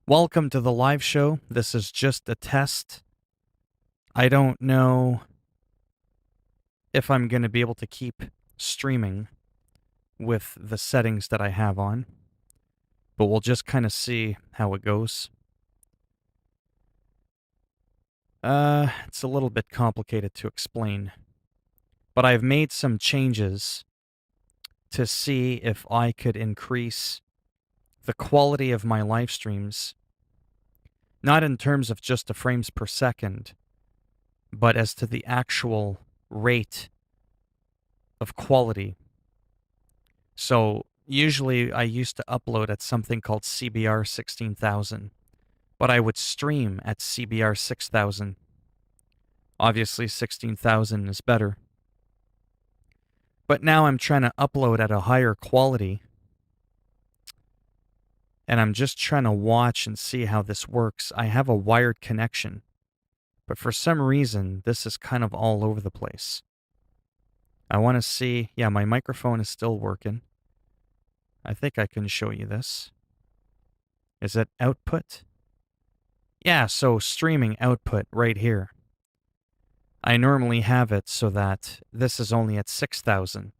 Welcome to the live show. This is just a test. I don't know if I'm going to be able to keep streaming with the settings that I have on, but we'll just kind of see how it goes. It's a little bit complicated to explain, but I've made some changes to see if I could increase the quality of my live streams, not in terms of just the frames per second, but as to the actual rate of quality. So usually I used to upload at something called CBR 16,000, but I would stream at CBR 6,000. Obviously 16,000 is better. But now I'm trying to upload at a higher quality, and I'm just trying to watch and see how this works. I have a wired connection, but for some reason, this is kind of all over the place. I want to see, yeah, my microphone is still working. I think I can show you this. Is it output? Yeah, so streaming output right here. I normally have it so that this is only at 6,000,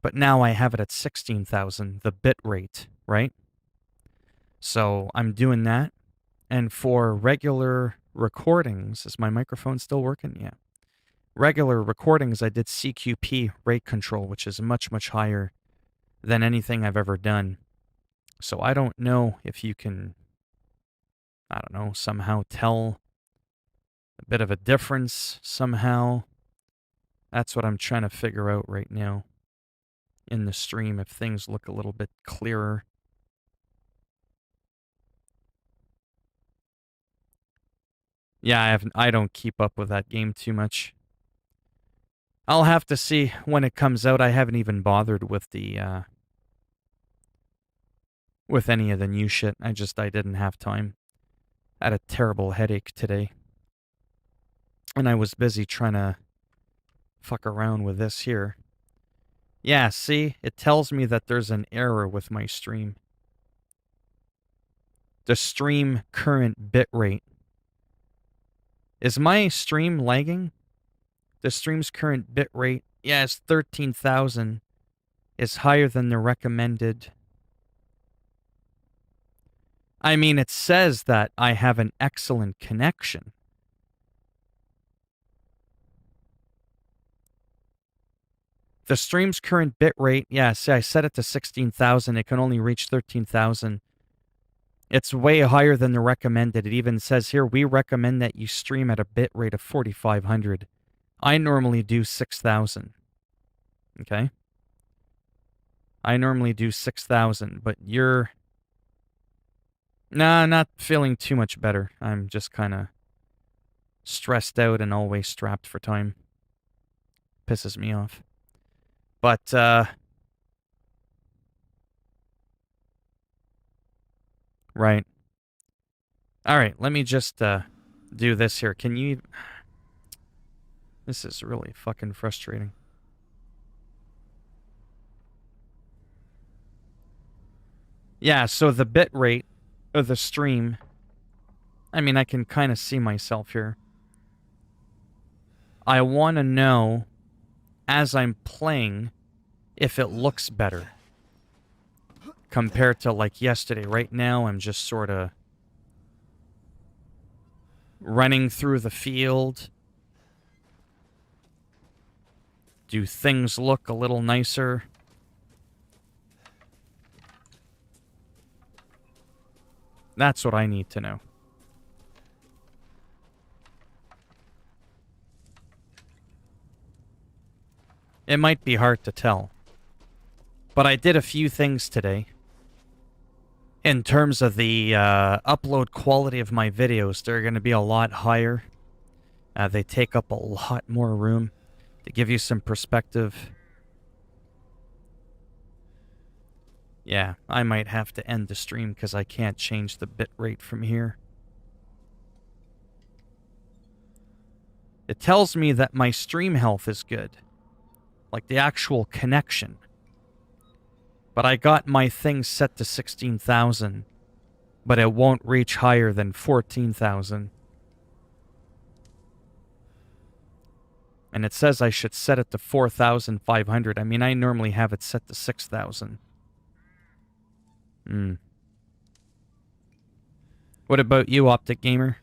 but now I have it at 16,000, the bit rate, right? So I'm doing that. And for regular recordings, is my microphone still working? Yeah. Regular recordings, I did CQP rate control, which is much, much higher than anything I've ever done. So I don't know if you can, I don't know, somehow tell a bit of a difference somehow. That's what I'm trying to figure out right now in the stream, if things look a little bit clearer. Yeah, I don't keep up with that game too much. I'll have to see when it comes out. I haven't even bothered with the with any of the new shit. I didn't have time. I had a terrible headache today, and I was busy trying to fuck around with this here. Yeah, see, it tells me that there's an error with my stream. The stream current bitrate. Is my stream lagging? The stream's current bitrate, yeah, it's 13,000. Is higher than the recommended. I mean, it says that I have an excellent connection. The stream's current bitrate, yeah, see, I set it to 16,000. It can only reach 13,000. It's way higher than the recommended. It even says here, we recommend that you stream at a bitrate of 4,500. I normally do 6,000. Okay? I normally do 6,000, but you're... Nah, not feeling too much better. I'm just kind of stressed out and always strapped for time. Pisses me off. But, right. All right, let me just do this here. Can you... This is really fucking frustrating. Yeah, so the bit rate of the stream, I mean, I can kind of see myself here. I want to know, as I'm playing, if it looks better compared to like yesterday. Right now, I'm just sort of running through the field. Do things look a little nicer? That's what I need to know. It might be hard to tell, but I did a few things today. In terms of the upload quality of my videos, they're going to be a lot higher. They take up a lot more room. To give you some perspective, yeah, I might have to end the stream because I can't change the bit rate from here. It tells me that my stream health is good, like the actual connection. But I got my thing set to 16,000, but it won't reach higher than 14,000. And it says I should set it to 4,500. I mean, I normally have it set to 6,000. What about you, Optic Gamer?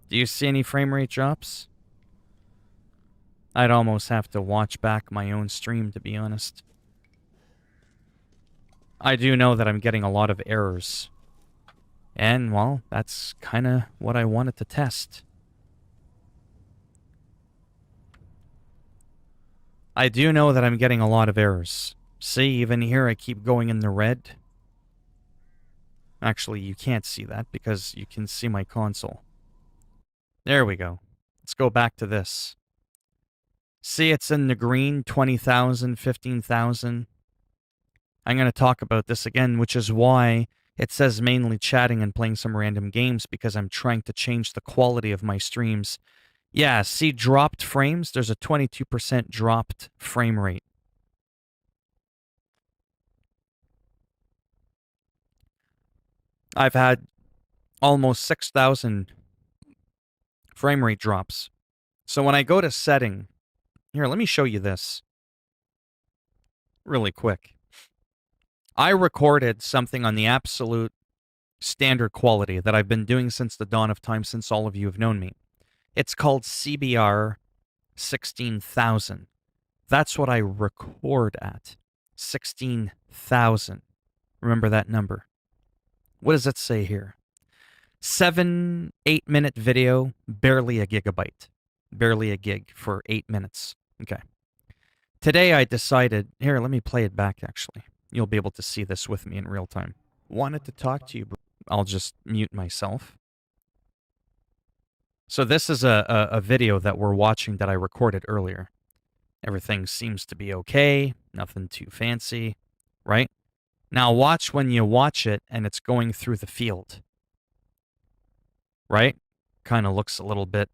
Do you see any frame rate drops? I'd almost have to watch back my own stream, to be honest. I do know that I'm getting a lot of errors. And, well, that's kind of what I wanted to test. I do know that I'm getting a lot of errors. See, even here I keep going in the red. Actually, you can't see that because you can see my console. There we go. Let's go back to this. See, it's in the green, 20,000, 15,000. I'm going to talk about this again, which is why it says mainly chatting and playing some random games, because I'm trying to change the quality of my streams. Yeah, see dropped frames? There's a 22% dropped frame rate. I've had almost 6,000 frame rate drops. So when I go to setting, here, let me show you this really quick. I recorded something on the absolute standard quality that I've been doing since the dawn of time, since all of you have known me. It's called CBR 16,000. That's what I record at. 16,000. Remember that number. What does it say here? 8-minute video, barely a gigabyte. Barely a gig for 8 minutes. Okay. Today I decided, here, let me play it back actually. You'll be able to see this with me in real time. Wanted to talk to you, but I'll just mute myself. So this is a video that we're watching that I recorded earlier. Everything seems to be okay, nothing too fancy, right? Now watch when you watch it and it's going through the field, right? Kind of looks a little bit,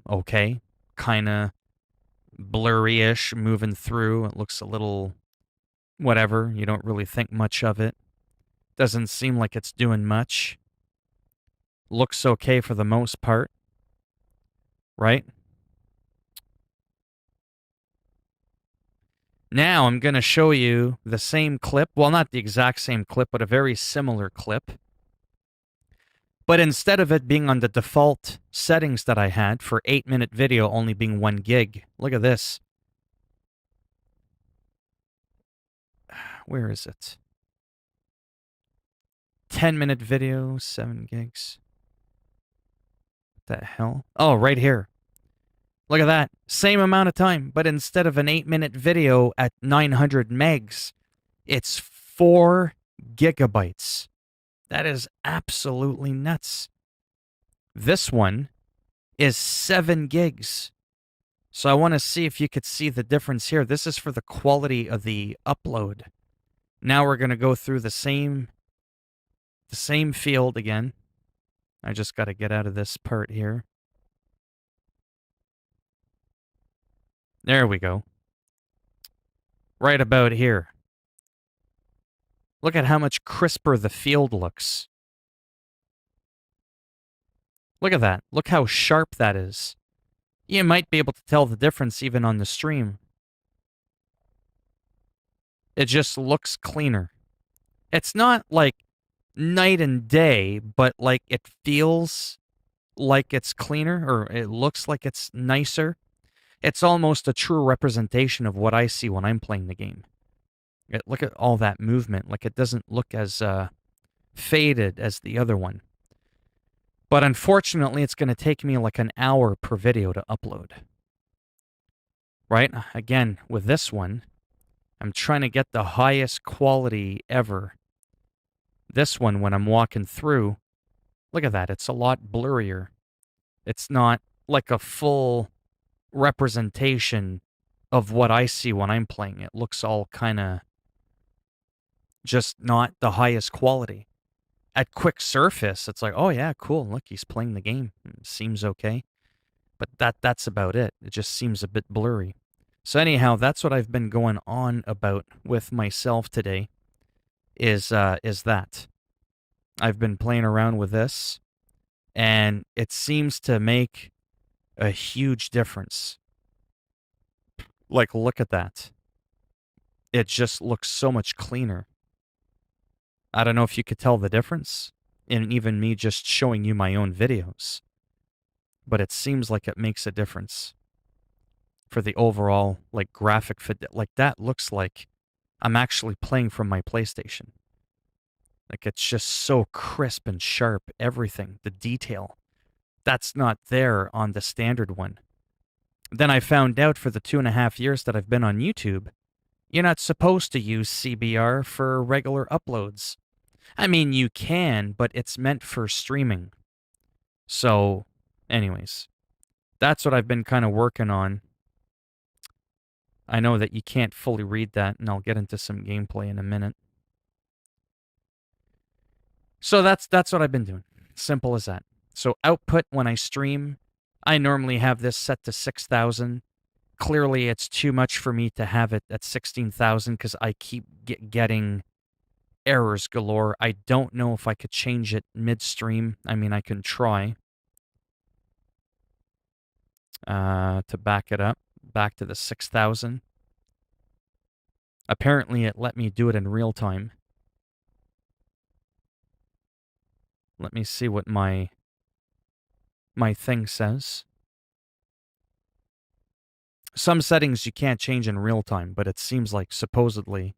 okay. Kind of blurry-ish moving through. It looks a little whatever. You don't really think much of it. Doesn't seem like it's doing much. Looks okay for the most part, right? Now I'm going to show you the same clip. Well, not the exact same clip, but a very similar clip. But instead of it being on the default settings that I had for 8-minute video only being 1 gig, look at this. Where is it? 10-minute video, 7 gigs. What the hell? Oh, right here. Look at that. Same amount of time, but instead of an 8-minute video at 900 megs, it's 4 gigabytes. That is absolutely nuts. This one is 7 gigs. So I want to see if you could see the difference here. This is for the quality of the upload. Now we're going to go through the same field again. I just got to get out of this part here. There we go. Right about here. Look at how much crisper the field looks. Look at that. Look how sharp that is. You might be able to tell the difference even on the stream. It just looks cleaner. It's not like night and day, but like it feels like it's cleaner, or it looks like it's nicer. It's almost a true representation of what I see when I'm playing the game. Look at all that movement. Like, it doesn't look as faded as the other one. But unfortunately, it's going to take me like an hour per video to upload. Right? Again, with this one, I'm trying to get the highest quality ever. This one, when I'm walking through, look at that. It's a lot blurrier. It's not like a full representation of what I see when I'm playing. It looks all kind of just not the highest quality. At quick surface, it's like, oh yeah, cool. Look, he's playing the game. It seems okay. But that's about it. It just seems a bit blurry. So anyhow, that's what I've been going on about with myself today, is that I've been playing around with this, and it seems to make a huge difference. Like, look at that. It just looks so much cleaner. I don't know if you could tell the difference in even me just showing you my own videos, but it seems like it makes a difference for the overall, like, graphic fit. Like, that looks like I'm actually playing from my PlayStation. Like, it's just so crisp and sharp, everything, the detail. That's not there on the standard one. Then I found out for the 2.5 years that I've been on YouTube, you're not supposed to use CBR for regular uploads. I mean, you can, but it's meant for streaming. So, anyways, that's what I've been kind of working on. I know that you can't fully read that, and I'll get into some gameplay in a minute. So that's what I've been doing. Simple as that. So output when I stream, I normally have this set to 6,000. Clearly, it's too much for me to have it at 16,000 because I keep getting errors galore. I don't know if I could change it midstream. I mean, I can try to back it up, back to the 6,000. Apparently, it let me do it in real time. Let me see what my thing says. Some settings you can't change in real time, but it seems like supposedly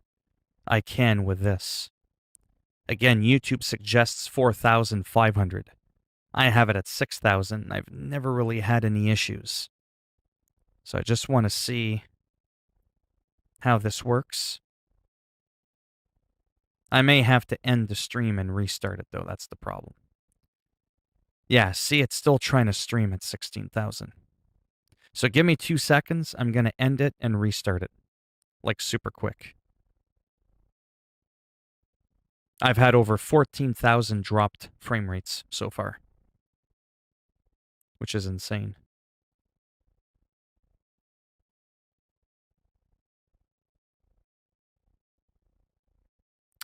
I can with this. Again, YouTube suggests 4,500. I have it at 6,000. I've never really had any issues. So I just want to see how this works. I may have to end the stream and restart it, though. That's the problem. Yeah, see, it's still trying to stream at 16,000. So give me 2 seconds. I'm going to end it and restart it. Like, super quick. I've had over 14,000 dropped frame rates so far, which is insane.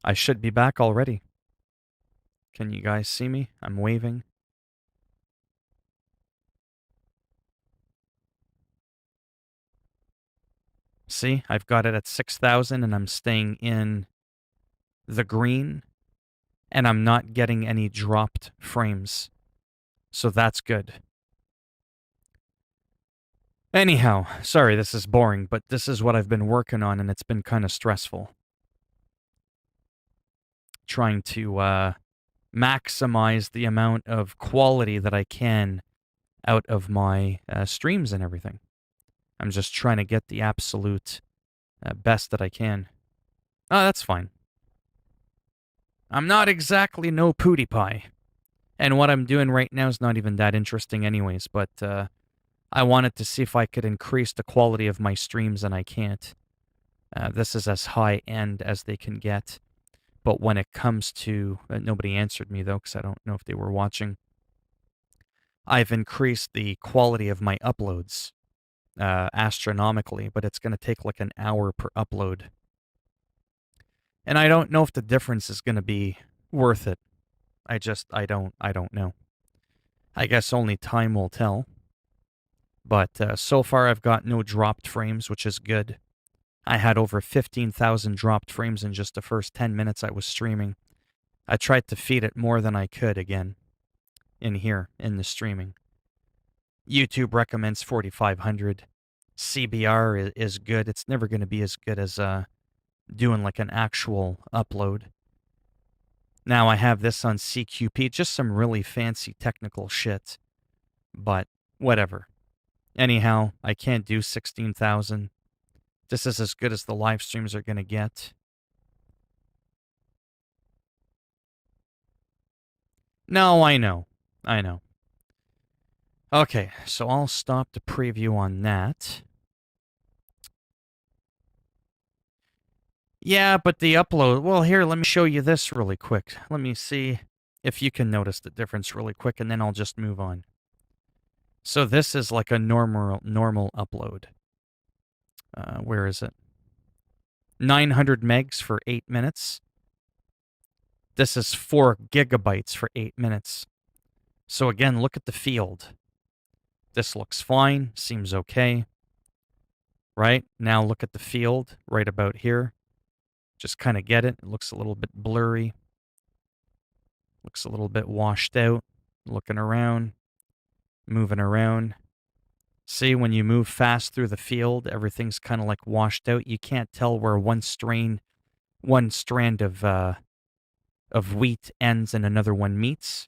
I should be back already. Can you guys see me? I'm waving. See, I've got it at 6,000 and I'm staying in the green and I'm not getting any dropped frames. So that's good. Anyhow, sorry this is boring, but this is what I've been working on and it's been kind of stressful. Trying to maximize the amount of quality that I can out of my streams and everything. I'm just trying to get the absolute best that I can. Oh, that's fine. I'm not exactly no PewDiePie. And what I'm doing right now is not even that interesting anyways, but I wanted to see if I could increase the quality of my streams, and I can't. This is as high-end as they can get. But when it comes to... nobody answered me, though, because I don't know if they were watching. I've increased the quality of my uploads astronomically, but it's going to take like an hour per upload. And I don't know if the difference is going to be worth it. I don't know. I guess only time will tell. But so far I've got no dropped frames, which is good. I had over 15,000 dropped frames in just the first 10 minutes I was streaming. I tried to feed it more than I could again in here, in the streaming. YouTube recommends 4,500. CBR is good. It's never going to be as good as doing like an actual upload. Now I have this on CQP, just some really fancy technical shit. But whatever. Anyhow, I can't do 16,000. This is as good as the live streams are going to get. No, I know. I know. Okay, so I'll stop the preview on that. Yeah, but the upload... Well, here, let me show you this really quick. Let me see if you can notice the difference really quick, and then I'll just move on. So this is like a normal upload. Where is it? 900 megs for 8 minutes. This is 4 gigabytes for 8 minutes. So again, look at the field. This looks fine, seems okay. Right? Now look at the field right about here. Just kind of get it. It looks a little bit blurry. Looks a little bit washed out. Looking around, moving around. See, when you move fast through the field, everything's kind of like washed out. You can't tell where one strand of wheat ends and another one meets.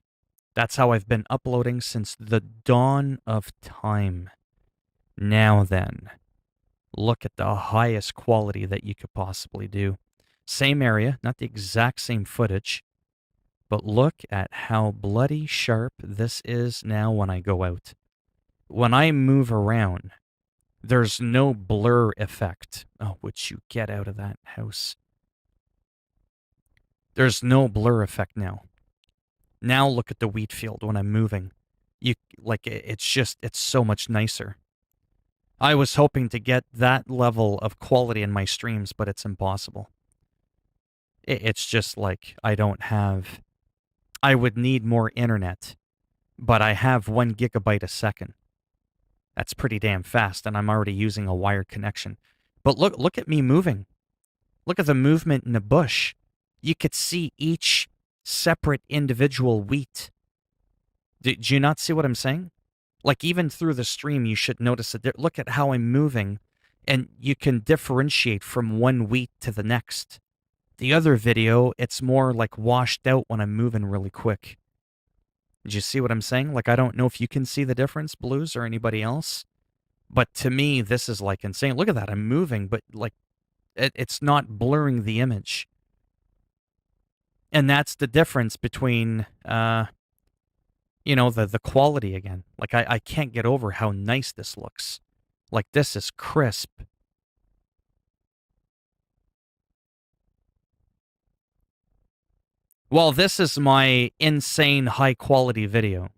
That's how I've been uploading since the dawn of time. Now then, look at the highest quality that you could possibly do. Same area, not the exact same footage, but look at how bloody sharp this is now when I go out. When I move around, there's no blur effect. Oh, would you get out of that house? There's no blur effect now. Now look at the wheat field when I'm moving. It's so much nicer. I was hoping to get that level of quality in my streams, but it's impossible. It's just like I would need more internet, but I have 1 gigabyte a second. That's pretty damn fast, and I'm already using a wired connection. But look at me moving. Look at the movement in the bush. You could see each separate individual wheat. Do you not see what I'm saying? Like, even through the stream, you should notice that. Look at how I'm moving, and you can differentiate from one wheat to the next. The other video, it's more like washed out when I'm moving really quick. Did you see what I'm saying? Like, I don't know if you can see the difference, Blues, or anybody else. But to me, this is like insane. Look at that. I'm moving, but like, it's not blurring the image. And that's the difference between, the quality again. Like, I can't get over how nice this looks. Like, this is crisp. Well, this is my insane high quality video.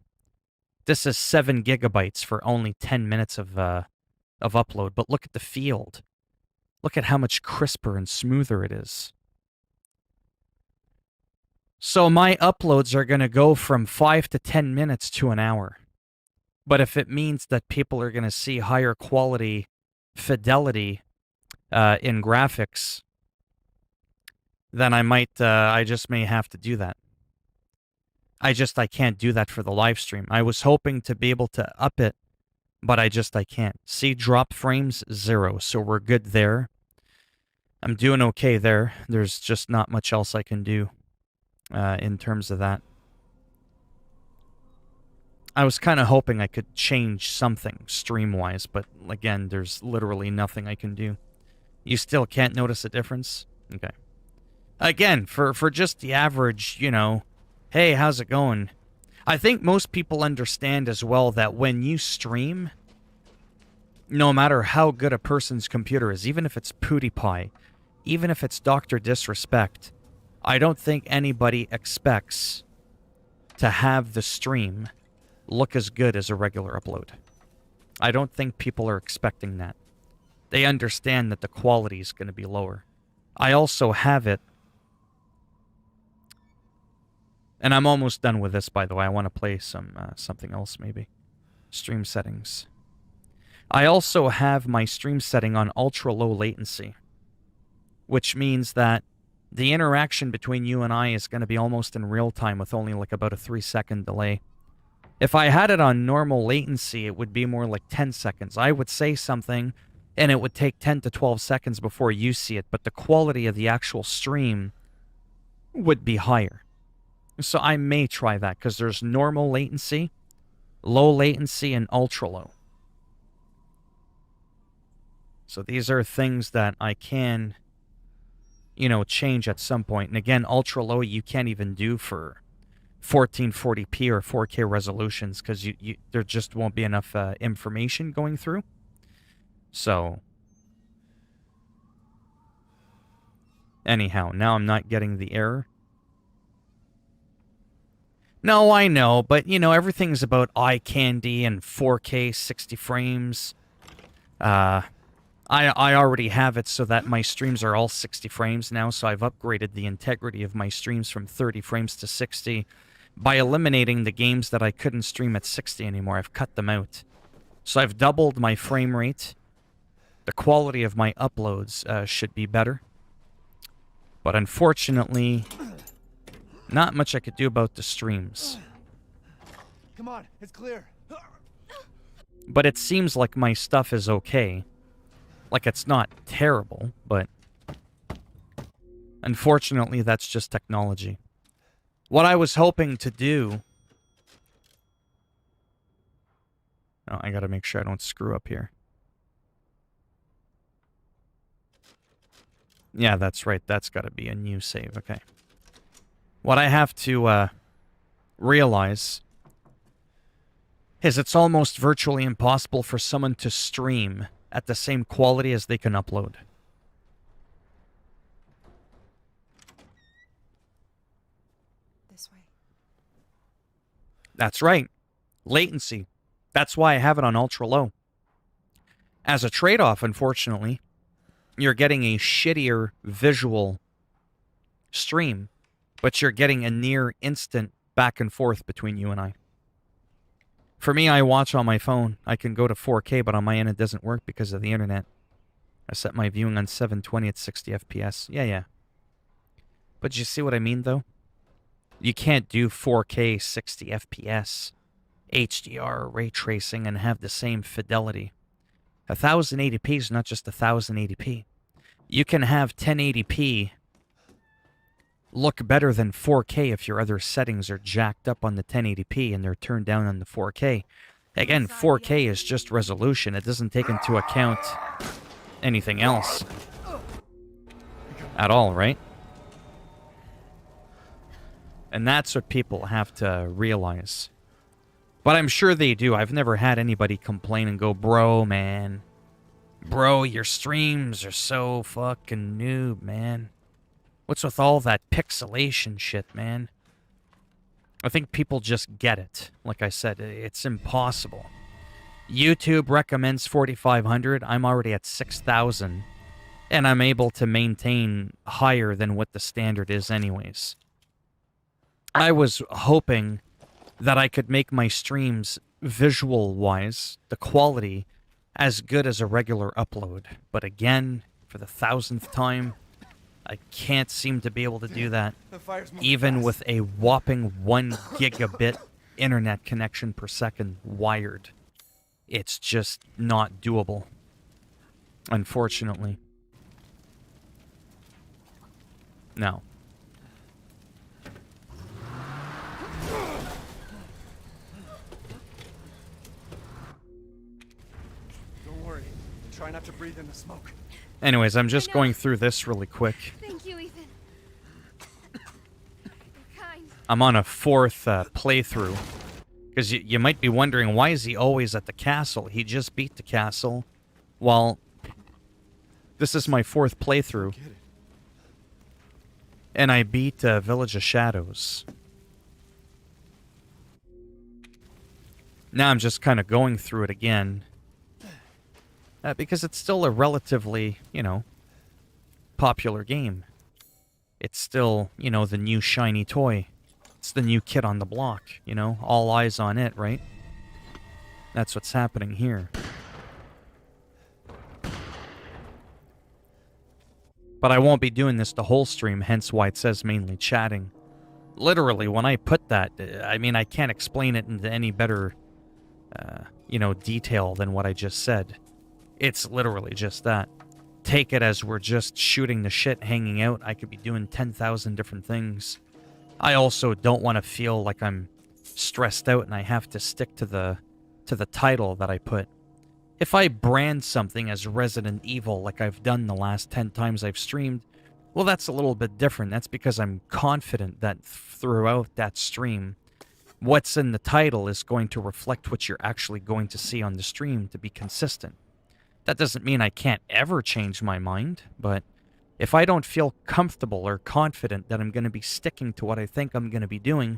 This is 7 gigabytes for only 10 minutes of upload. But look at the field. Look at how much crisper and smoother it is. So my uploads are going to go from 5 to 10 minutes to an hour. But if it means that people are going to see higher quality fidelity in graphics, then I just may have to do that. I can't do that for the live stream. I was hoping to be able to up it, but I can't. See, drop frames, 0, so we're good there. I'm doing okay there. There's just not much else I can do in terms of that. I was kind of hoping I could change something stream-wise, but again, there's literally nothing I can do. You still can't notice a difference? Okay. Again, for just the average, hey, how's it going? I think most people understand as well that when you stream, no matter how good a person's computer is, even if it's PewDiePie, even if it's Dr. Disrespect, I don't think anybody expects to have the stream look as good as a regular upload. I don't think people are expecting that. They understand that the quality is going to be lower. I also have it. And I'm almost done with this, by the way. I want to play something else, maybe. Stream settings. I also have my stream setting on ultra low latency, which means that the interaction between you and I is going to be almost in real time with only like about a 3-second delay. If I had it on normal latency, it would be more like 10 seconds. I would say something, and it would take 10 to 12 seconds before you see it, but the quality of the actual stream would be higher. So I may try that, because there's normal latency, low latency, and ultra low. So these are things that I can, change at some point. And again, ultra low you can't even do for 1440p or 4K resolutions, because there just won't be enough information going through. So anyhow, now I'm not getting the error. No, I know, but, everything's about eye candy and 4K 60 frames. I I already have it so that my streams are all 60 frames now, so I've upgraded the integrity of my streams from 30 frames to 60 by eliminating the games that I couldn't stream at 60 anymore. I've cut them out. So I've doubled my frame rate. The quality of my uploads should be better. But unfortunately, not much I could do about the streams. Come on, it's clear. But it seems like my stuff is okay. Like, it's not terrible, but unfortunately, that's just technology. What I was hoping to do... Oh, I gotta make sure I don't screw up here. Yeah, that's right. That's gotta be a new save. Okay. What I have to realize is it's almost virtually impossible for someone to stream at the same quality as they can upload. This way. That's right. Latency. That's why I have it on ultra low. As a trade-off, unfortunately, you're getting a shittier visual stream, but you're getting a near instant back and forth between you and I. For me, I watch on my phone. I can go to 4K, but on my end it doesn't work because of the internet. I set my viewing on 720 at 60 FPS. Yeah. But you see what I mean, though? You can't do 4K 60 FPS, HDR, ray tracing, and have the same fidelity. 1080p is not just 1080p. You can have 1080p look better than 4K if your other settings are jacked up on the 1080p and they're turned down on the 4K. Again, 4K is just resolution. It doesn't take into account anything else at all, right? And that's what people have to realize. But I'm sure they do. I've never had anybody complain and go, bro, man. Bro, your streams are so fucking noob, man. What's with all that pixelation shit, man? I think people just get it. Like I said, it's impossible. YouTube recommends 4,500. I'm already at 6,000. And I'm able to maintain higher than what the standard is anyways. I was hoping that I could make my streams visual-wise, the quality, as good as a regular upload. But again, for the 1000th time, I can't seem to be able to do that, even with a whopping 1 gigabit internet connection per second wired. It's just not doable, unfortunately. No. Don't worry. Try not to breathe in the smoke. Anyways, I'm just going through this really quick. Thank you, Ethan. You're kind. I'm on a 4th playthrough. Because you might be wondering, why is he always at the castle? He just beat the castle. Well, this is my 4th playthrough. And I beat Village of Shadows. Now I'm just kind of going through it again. Because it's still a relatively, popular game. It's still, the new shiny toy. It's the new kid on the block, all eyes on it, right? That's what's happening here. But I won't be doing this the whole stream, hence why it says mainly chatting. Literally, when I put that, I can't explain it into any better, detail than what I just said. It's literally just that. Take it as we're just shooting the shit, hanging out. I could be doing 10,000 different things. I also don't want to feel like I'm stressed out and I have to stick to the title that I put. If I brand something as Resident Evil like I've done the last 10 times I've streamed, well, that's a little bit different. That's because I'm confident that throughout that stream, what's in the title is going to reflect what you're actually going to see on the stream to be consistent. That doesn't mean I can't ever change my mind, but if I don't feel comfortable or confident that I'm going to be sticking to what I think I'm going to be doing,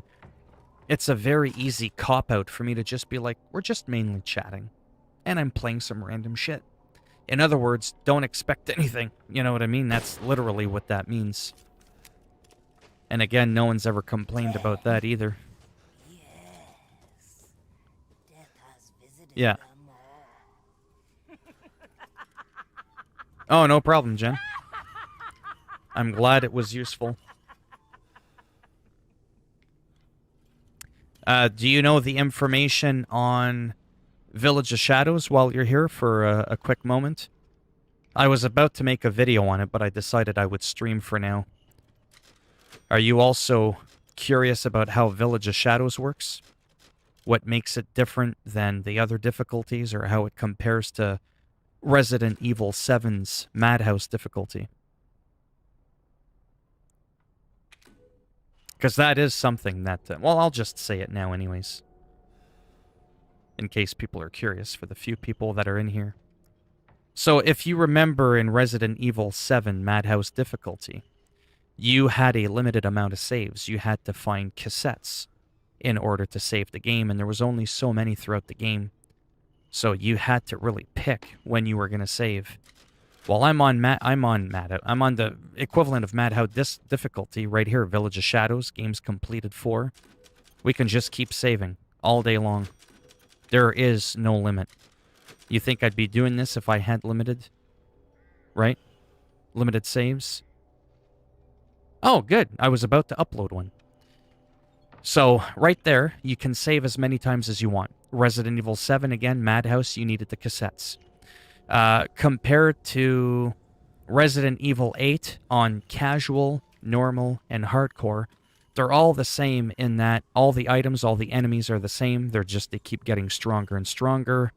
it's a very easy cop-out for me to just be like, we're just mainly chatting, and I'm playing some random shit. In other words, don't expect anything. You know what I mean? That's literally what that means. And again, no one's ever complained about that either. Yes. Death has visited Yeah. them all. Oh, no problem, Jen. I'm glad it was useful. Do you know the information on Village of Shadows while you're here for a quick moment? I was about to make a video on it, but I decided I would stream for now. Are you also curious about how Village of Shadows works? What makes it different than the other difficulties, or how it compares to Resident Evil 7's Madhouse difficulty? Because that is something that... well, I'll just say it now anyways. In case people are curious, for the few people that are in here. So if you remember in Resident Evil 7 Madhouse difficulty, you had a limited amount of saves. You had to find cassettes in order to save the game, and there was only so many throughout the game. So you had to really pick when you were going to save. Well, I'm on the equivalent of Madhouse difficulty right here, Village of Shadows, games completed 4. We can just keep saving all day long. There is no limit. You think I'd be doing this if I had limited? Right? Limited saves? Oh, good. I was about to upload one. So, right there, you can save as many times as you want. Resident Evil 7, again, Madhouse, you needed the cassettes. Compared to Resident Evil 8 on casual, normal, and hardcore, they're all the same in that all the items, all the enemies are the same. They keep getting stronger and stronger,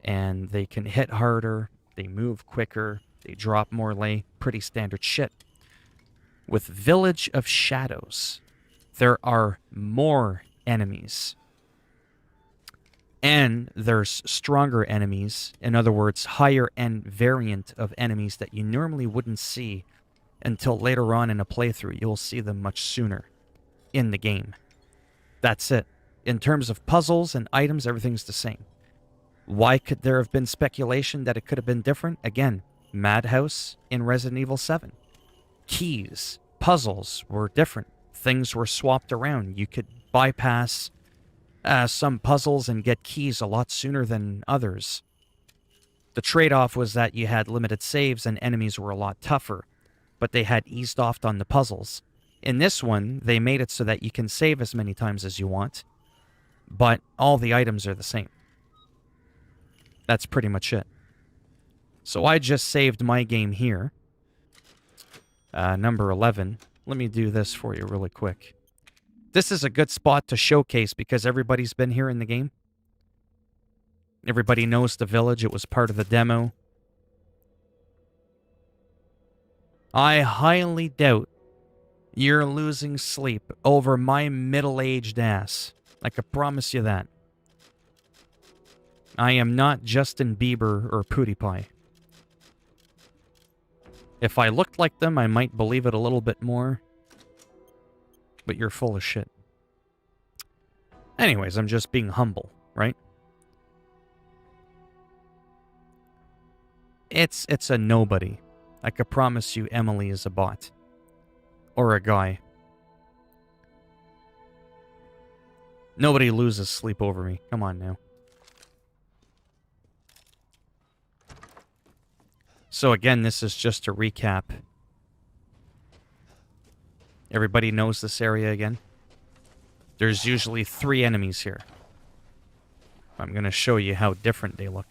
and they can hit harder, they move quicker, they drop more lay. Pretty standard shit. With Village of Shadows, there are more enemies. And there's stronger enemies, in other words, higher end variant of enemies that you normally wouldn't see until later on in a playthrough. You'll see them much sooner in the game. That's it. In terms of puzzles and items, everything's the same. Why could there have been speculation that it could have been different? Again, Madhouse in Resident Evil 7. Keys, puzzles were different. Things were swapped around. You could bypass some puzzles and get keys a lot sooner than others. The trade-off was that you had limited saves and enemies were a lot tougher, but they had eased off on the puzzles. In this one, they made it so that you can save as many times as you want, but all the items are the same. That's pretty much it. So I just saved my game here. Number 11. Let me do this for you really quick. This is a good spot to showcase because everybody's been here in the game. Everybody knows the village. It was part of the demo. I highly doubt you're losing sleep over my middle-aged ass. I can promise you that. I am not Justin Bieber or PewDiePie. If I looked like them, I might believe it a little bit more. But you're full of shit. Anyways, I'm just being humble, right? It's a nobody. I could promise you Emily is a bot. Or a guy. Nobody loses sleep over me. Come on now. So again, this is just a recap. Everybody knows this area again? There's usually 3 enemies here. I'm going to show you how different they look.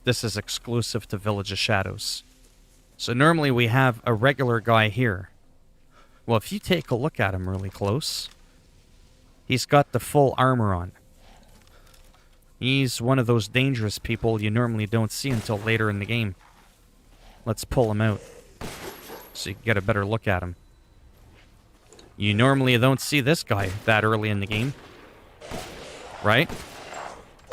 This is exclusive to Village of Shadows. So normally we have a regular guy here. Well, if you take a look at him really close, he's got the full armor on. He's one of those dangerous people you normally don't see until later in the game. Let's pull him out so you can get a better look at him. You normally don't see this guy that early in the game, right?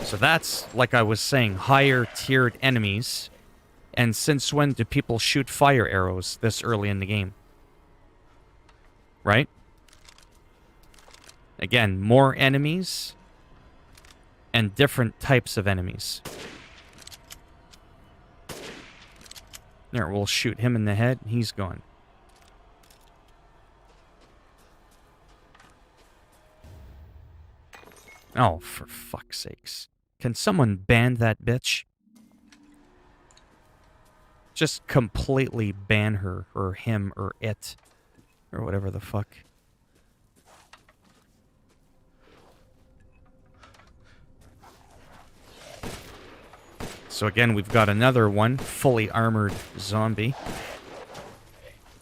So that's, like I was saying, higher tiered enemies. And since when do people shoot fire arrows this early in the game? Right? Again, more enemies. And different types of enemies. There, we'll shoot him in the head. He's gone. Oh, for fuck's sakes. Can someone ban that bitch? Just completely ban her, or him, or it. Or whatever the fuck. So again, we've got another one. Fully armored zombie.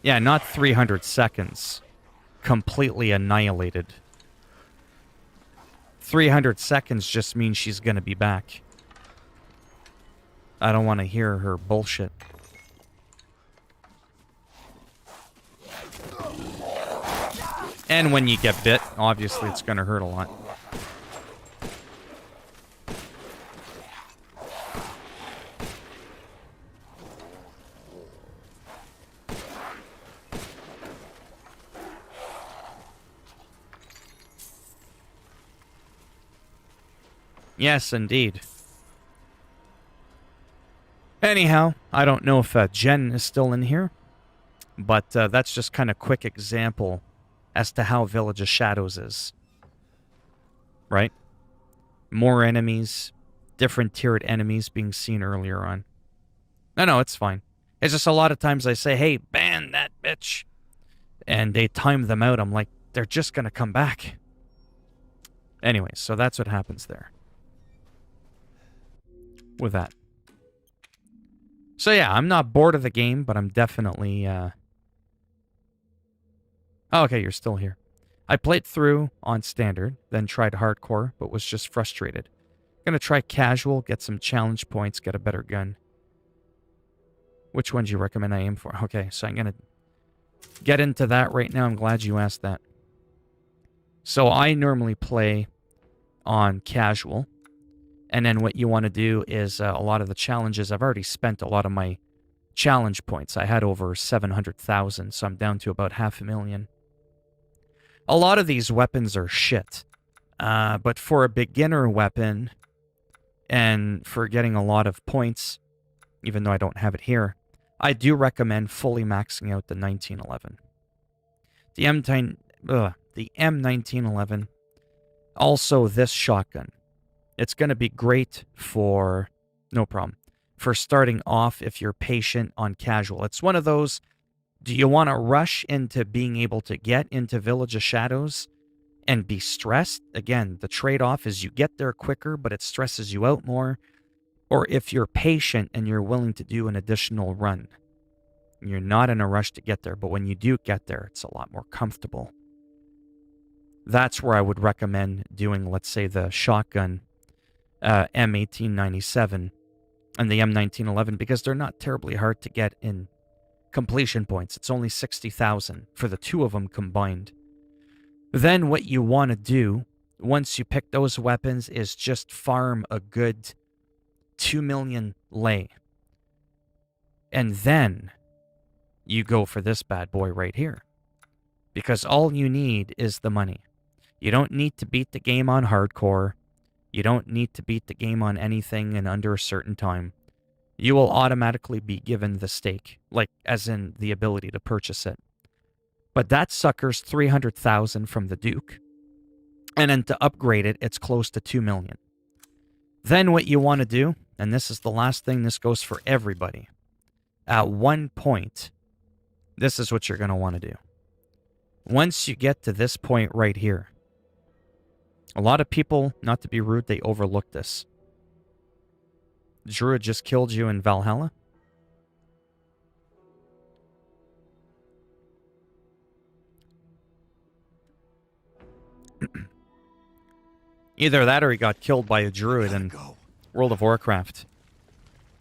Yeah, not 300 seconds. Completely annihilated. 300 seconds just means she's gonna be back. I don't want to hear her bullshit. And when you get bit, obviously it's gonna hurt a lot. Yes, indeed. Anyhow, I don't know if Jen is still in here, but that's just kind of quick example as to how Village of Shadows is. Right? More enemies, different tiered enemies being seen earlier on. No, it's fine. It's just a lot of times I say, hey, ban that bitch. And they time them out. I'm like, they're just going to come back. Anyway, so that's what happens there. With that. So yeah, I'm not bored of the game, but I'm definitely... Oh, okay, you're still here. I played through on standard, then tried hardcore, but was just frustrated. Gonna try casual, get some challenge points, get a better gun. Which one do you recommend I aim for? Okay, so I'm gonna get into that right now. I'm glad you asked that. So I normally play on casual. And then what you want to do is a lot of the challenges, I've already spent a lot of my challenge points. I had over 700,000, so I'm down to about 500,000. A lot of these weapons are shit. But for a beginner weapon, and for getting a lot of points, even though I don't have it here, I do recommend fully maxing out the 1911. The M1911. Also this shotgun. It's going to be great for, no problem, for starting off if you're patient on casual. It's one of those, do you want to rush into being able to get into Village of Shadows and be stressed? Again, the trade-off is you get there quicker, but it stresses you out more. Or if you're patient and you're willing to do an additional run. You're not in a rush to get there, but when you do get there, it's a lot more comfortable. That's where I would recommend doing, let's say, the shotgun M1897 and the M1911, because they're not terribly hard to get in completion points. It's only 60,000 for the two of them combined. Then what you want to do, once you pick those weapons, is just farm a good 2 million lei. And then you go for this bad boy right here. Because all you need is the money. You don't need to beat the game on hardcore. You don't need to beat the game on anything in under a certain time. You will automatically be given the stake, like as in the ability to purchase it. But that sucker's 300,000 from the Duke. And then to upgrade it, it's close to 2 million. Then what you want to do, and this is the last thing, this goes for everybody. At one point, this is what you're going to want to do. Once you get to this point right here, a lot of people, not to be rude, they overlook this. Druid just killed you in Valhalla? Either that or he got killed by a druid in World of Warcraft.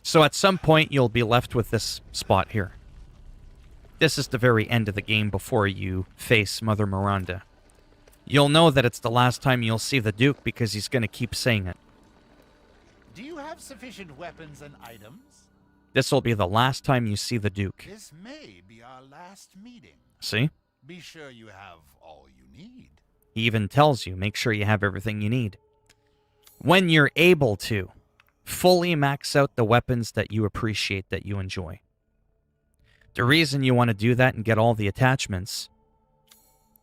So at some point, you'll be left with this spot here. This is the very end of the game before you face Mother Miranda. You'll know that it's the last time you'll see the Duke because he's going to keep saying it. Do you have sufficient weapons and items? This will be the last time you see the Duke. This may be our last meeting. See? Be sure you have all you need. He even tells you, make sure you have everything you need. when you're able to, fully max out the weapons that you appreciate, that you enjoy. The reason you want to do that and get all the attachments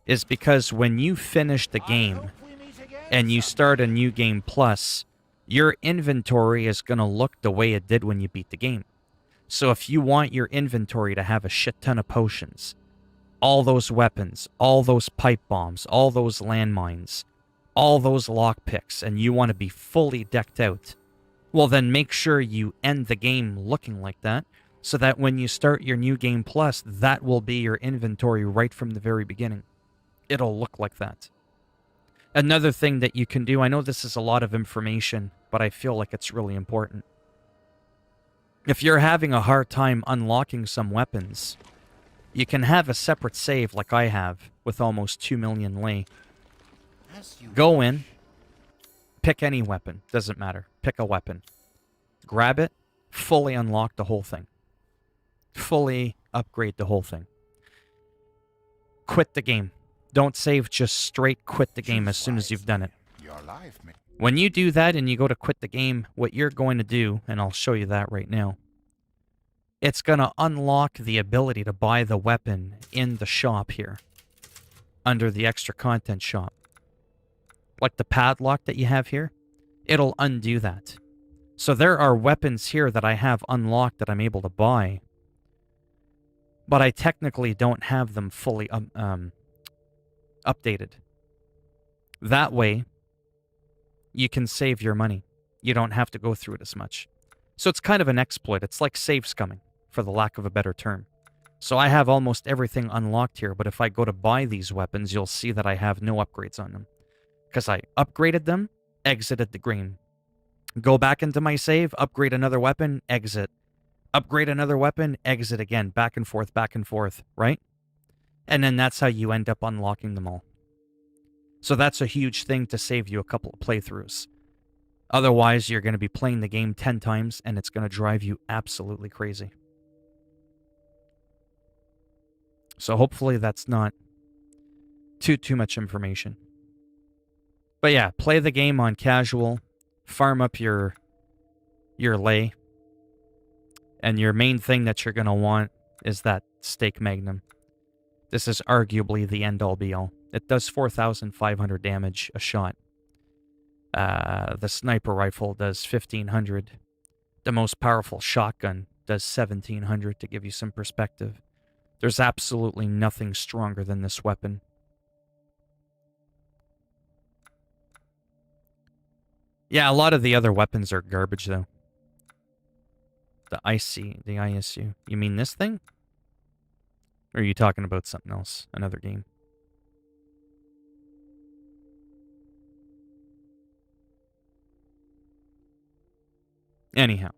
is because when you finish the I game hope we meet again and you someday. start a new game plus, your inventory is going to look the way it did when you beat the game. So if you want your inventory to have a shit ton of potions, all those weapons, all those pipe bombs, all those landmines, all those lockpicks, and you want to be fully decked out, well then make sure you end the game looking like that, so that when you start your new game plus, that will be your inventory right from the very beginning. It'll look like that. Another thing that you can do, I know this is a lot of information, but I feel like it's really important. If you're having a hard time unlocking some weapons, you can have a separate save like I have with almost 2 million lei. As you Go in, pick any weapon, doesn't matter. Pick a weapon. Grab it, fully unlock the whole thing. Fully upgrade the whole thing. Quit the game. Don't save, just straight quit the game as soon as you've done it. Your life may When you do that and you go to quit the game, what you're going to do, and I'll show you that right now, it's going to unlock the ability to buy the weapon in the shop here, under the extra content shop. Like the padlock that you have here, it'll undo that. So there are weapons here that I have unlocked that I'm able to buy, but I technically don't have them fully updated. That way, you can save your money. You don't have to go through it as much. So it's kind of an exploit. It's like save scumming, for the lack of a better term. So I have almost everything unlocked here, but if I go to buy these weapons, you'll see that I have no upgrades on them. Because I upgraded them, exited the game. Go back into my save, upgrade another weapon, exit. Upgrade another weapon, exit again. Back and forth, right? And then that's how you end up unlocking them all. So that's a huge thing to save you a couple of playthroughs. Otherwise, you're going to be playing the game 10 times, and it's going to drive you absolutely crazy. So hopefully that's not too much information. But yeah, play the game on casual, farm up your lei, and your main thing that you're going to want is that stake magnum. This is arguably the end-all be-all. It does 4,500 damage a shot. The sniper rifle does 1,500. The most powerful shotgun does 1,700, to give you some perspective. There's absolutely nothing stronger than this weapon. Yeah, a lot of the other weapons are garbage, though. The ISU. You mean this thing? Or are you talking about something else? Another game? Anyhow.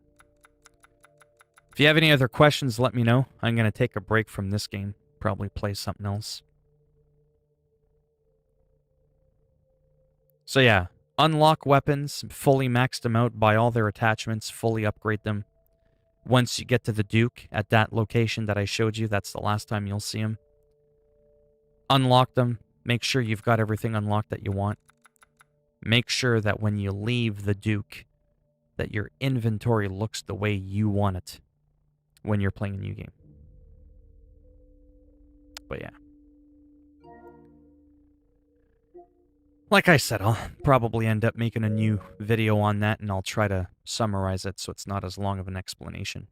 If you have any other questions, let me know. I'm going to take a break from this game. Probably play something else. So yeah, unlock weapons, fully max them out, buy all their attachments, fully upgrade them. Once you get to the Duke at that location that I showed you, that's the last time you'll see him. Unlock them. Make sure you've got everything unlocked that you want. Make sure that when you leave the Duke, that your inventory looks the way you want it when you're playing a new game. But yeah. Like I said, I'll probably end up making a new video on that, and I'll try to summarize it so it's not as long of an explanation.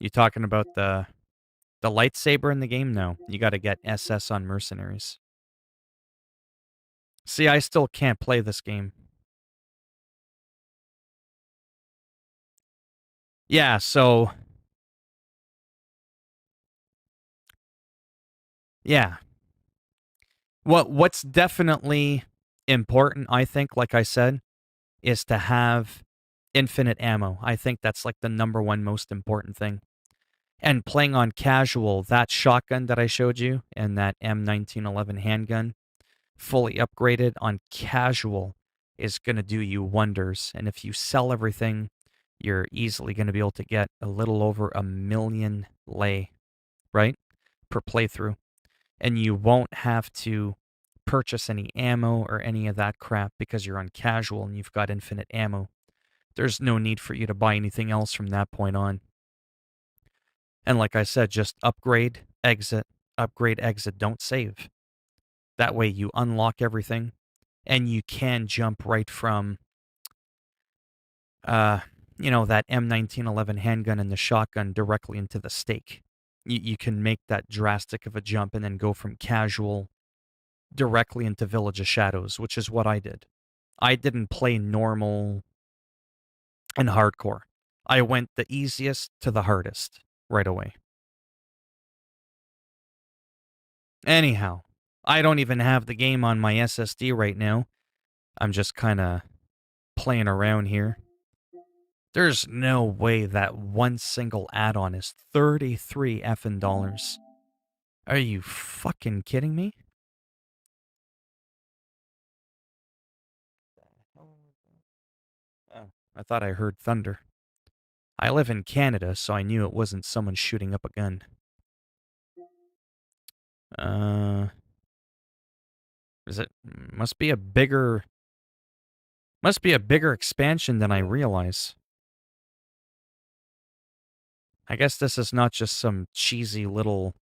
You talking about the lightsaber in the game? No, you got to get SS on mercenaries. See, I still can't play this game. Yeah, so yeah. What's definitely important, I think, like I said, is to have infinite ammo. I think that's like the number one most important thing. And playing on casual, that shotgun that I showed you and that M1911 handgun, fully upgraded on casual, is going to do you wonders. And if you sell everything, you're easily going to be able to get a little over 1 million lei, right? Per playthrough. and you won't have to purchase any ammo or any of that crap because you're on casual and you've got infinite ammo. There's no need for you to buy anything else from that point on. And like I said, just upgrade, exit, don't save. That way you unlock everything and you can jump right from that M1911 handgun and the shotgun directly into the stake. You can make that drastic of a jump and then go from casual directly into Village of Shadows, which is what I did. I didn't play normal and hardcore. I went the easiest to the hardest right away. Anyhow, I don't even have the game on my SSD right now. I'm just kind of playing around here. There's no way that one single add-on is 33 effing dollars. Are you fucking kidding me? Oh, I thought I heard thunder. I live in Canada, so I knew it wasn't someone shooting up a gun. Is it must be a bigger expansion than I realize. I guess this is not just some cheesy little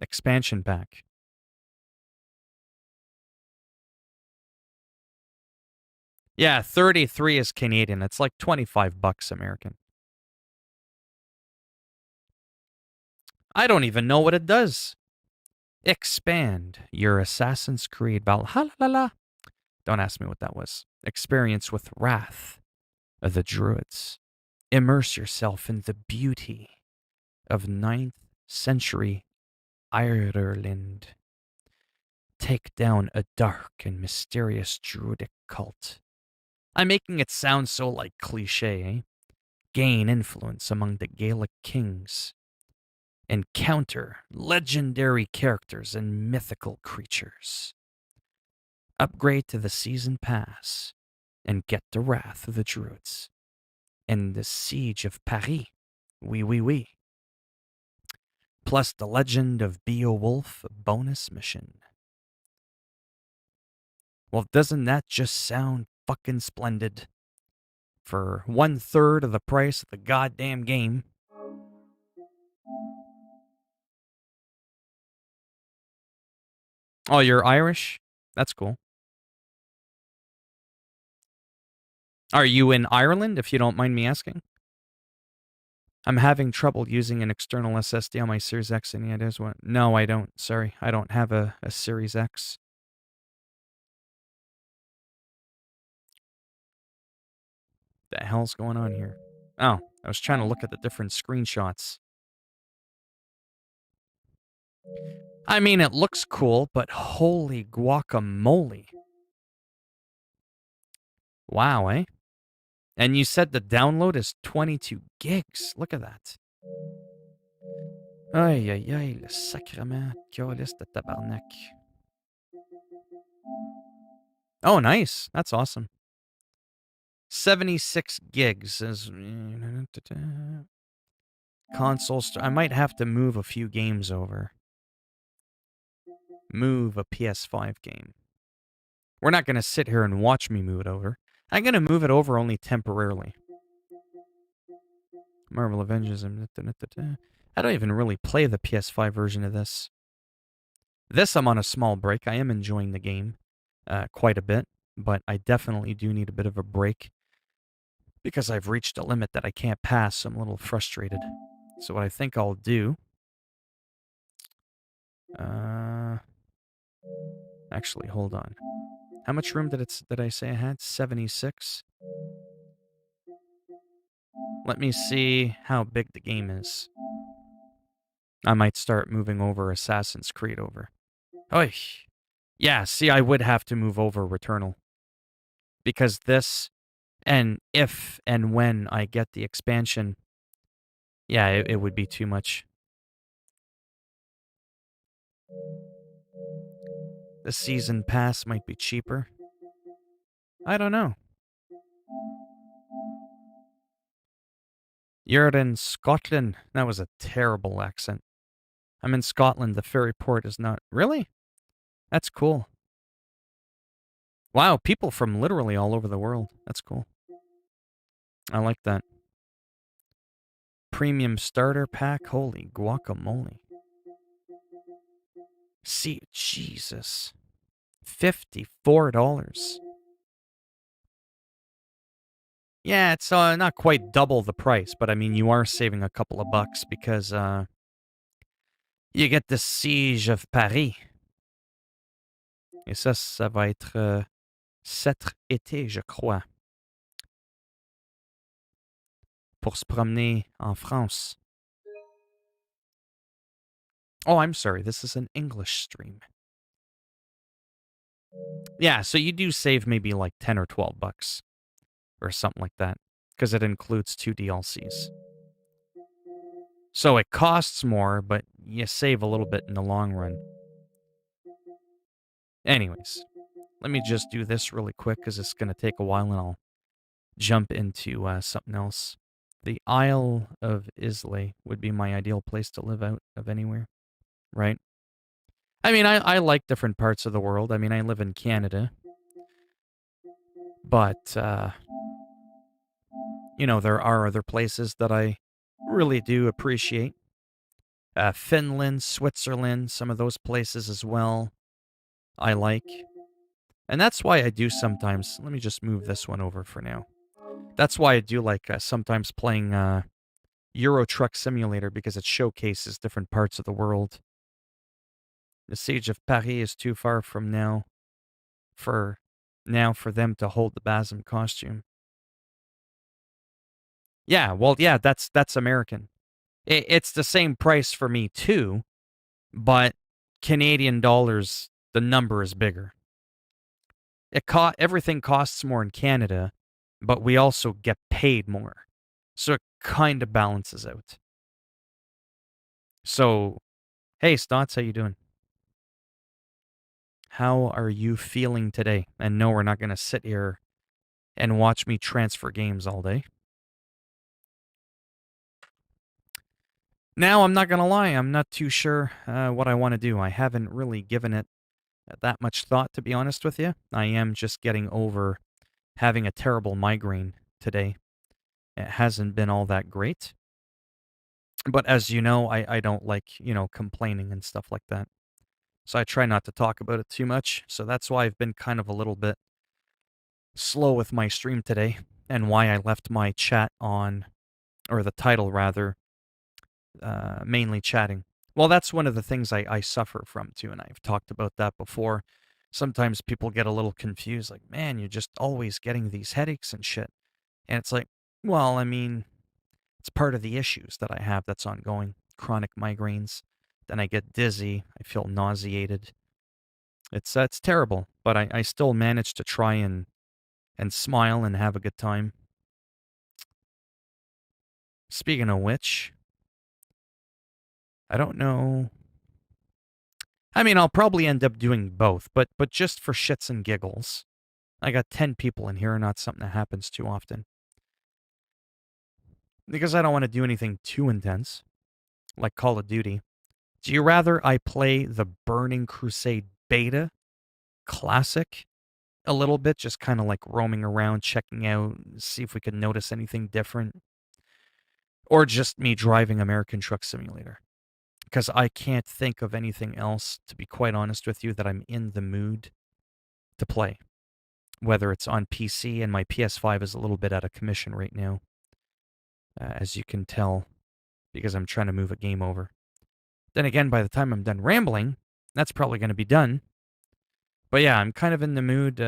expansion pack. Yeah, 33 is Canadian. It's like 25 bucks American. I don't even know what it does. Expand your Assassin's Creed Valhalla. Don't ask me what that was. Experience with Wrath of the Druids. Immerse yourself in the beauty of 9th century Ireland. Take down a dark and mysterious druidic cult. I'm making it sound so like cliche, eh? Gain influence among the Gaelic kings. Encounter legendary characters and mythical creatures. Upgrade to the season pass and get the Wrath of the Druids and the Siege of Paris. Oui, oui, oui. Plus the Legend of Beowulf bonus mission. Well, doesn't that just sound fucking splendid? For 1/3 of the price of the goddamn game. Oh, you're Irish? That's cool. Are you in Ireland, if you don't mind me asking? I'm having trouble using an external SSD on my Series X. Any ideas what? No, I don't. Sorry, I don't have a Series X. The hell's going on here? Oh, I was trying to look at the different screenshots. I mean, it looks cool, but holy guacamole. Wow, eh? And you said the download is 22 gigs. Look at that. Aïe, aïe, aïe, le sacrement calice de tabarnak. Oh, nice. That's awesome. 76 gigs is... Console... I might have to move a few games over. Move a PS5 game. We're not going to sit here and watch me move it over. I'm going to move it over only temporarily. Marvel Avengers. I don't even really play the PS5 version of this. This I'm on a small break. I am enjoying the game quite a bit, but I definitely do need a bit of a break because I've reached a limit that I can't pass. So I'm a little frustrated. So what I think I'll do... actually, hold on. How much room did I say I had? 76? Let me see how big the game is. I might start moving over Assassin's Creed over. Oy. Yeah, see, I would have to move over Returnal. Because this, and if and when I get the expansion, yeah, it would be too much. The season pass might be cheaper. I don't know. You're in Scotland. That was a terrible accent. I'm in Scotland. The ferry port is not. Really? That's cool. Wow, people from literally all over the world. That's cool. I like that. Premium starter pack. Holy guacamole. See, Jesus. $54. Yeah, it's not quite double the price, but I mean, you are saving a couple of bucks because you get the Siege of Paris. Et ça va être cet été, je crois, pour se promener en France. Oh, I'm sorry, this is an English stream. Yeah, so you do save maybe like 10 or 12 bucks or something like that because it includes 2 DLCs. So it costs more, but you save a little bit in the long run. Anyways, let me just do this really quick because it's going to take a while and I'll jump into something else. The Isle of Islay would be my ideal place to live out of anywhere, right? I mean, I like different parts of the world. I mean, I live in Canada, but, you know, there are other places that I really do appreciate. Finland, Switzerland, some of those places as well, I like. And that's why I do sometimes, let me just move this one over for now. That's why I do like sometimes playing Euro Truck Simulator because it showcases different parts of the world. The Siege of Paris is too far from now for them to hold the Basm costume. Yeah, well, yeah, that's American. It's the same price for me too, but Canadian dollars, the number is bigger. Everything costs more in Canada, but we also get paid more. So it kind of balances out. So, hey, Stotts, how you doing? How are you feeling today? And no, we're not going to sit here and watch me transfer games all day. Now, I'm not going to lie, I'm not too sure what I want to do. I haven't really given it that much thought, to be honest with you. I am just getting over having a terrible migraine today. It hasn't been all that great. But as you know, I don't like, complaining and stuff like that. So I try not to talk about it too much. So that's why I've been kind of a little bit slow with my stream today and why I left my chat on, or the title rather, mainly chatting. Well, that's one of the things I suffer from too, and I've talked about that before. Sometimes people get a little confused, like, man, you're just always getting these headaches and shit. And it's like, well, I mean, it's part of the issues that I have that's ongoing. Chronic migraines. Then I get dizzy. I feel nauseated. It's terrible, but I still manage to try and smile and have a good time. Speaking of which, I don't know. I mean, I'll probably end up doing both, but just for shits and giggles. I got 10 people in here, not something that happens too often. Because I don't want to do anything too intense, like Call of Duty. Do you rather I play the Burning Crusade beta classic a little bit, just kind of like roaming around, checking out, see if we can notice anything different? Or just me driving American Truck Simulator? Because I can't think of anything else, to be quite honest with you, that I'm in the mood to play. Whether it's on PC, and my PS5 is a little bit out of commission right now, as you can tell, because I'm trying to move a game over. Then again, by the time I'm done rambling, that's probably going to be done. But yeah, I'm kind of in the mood,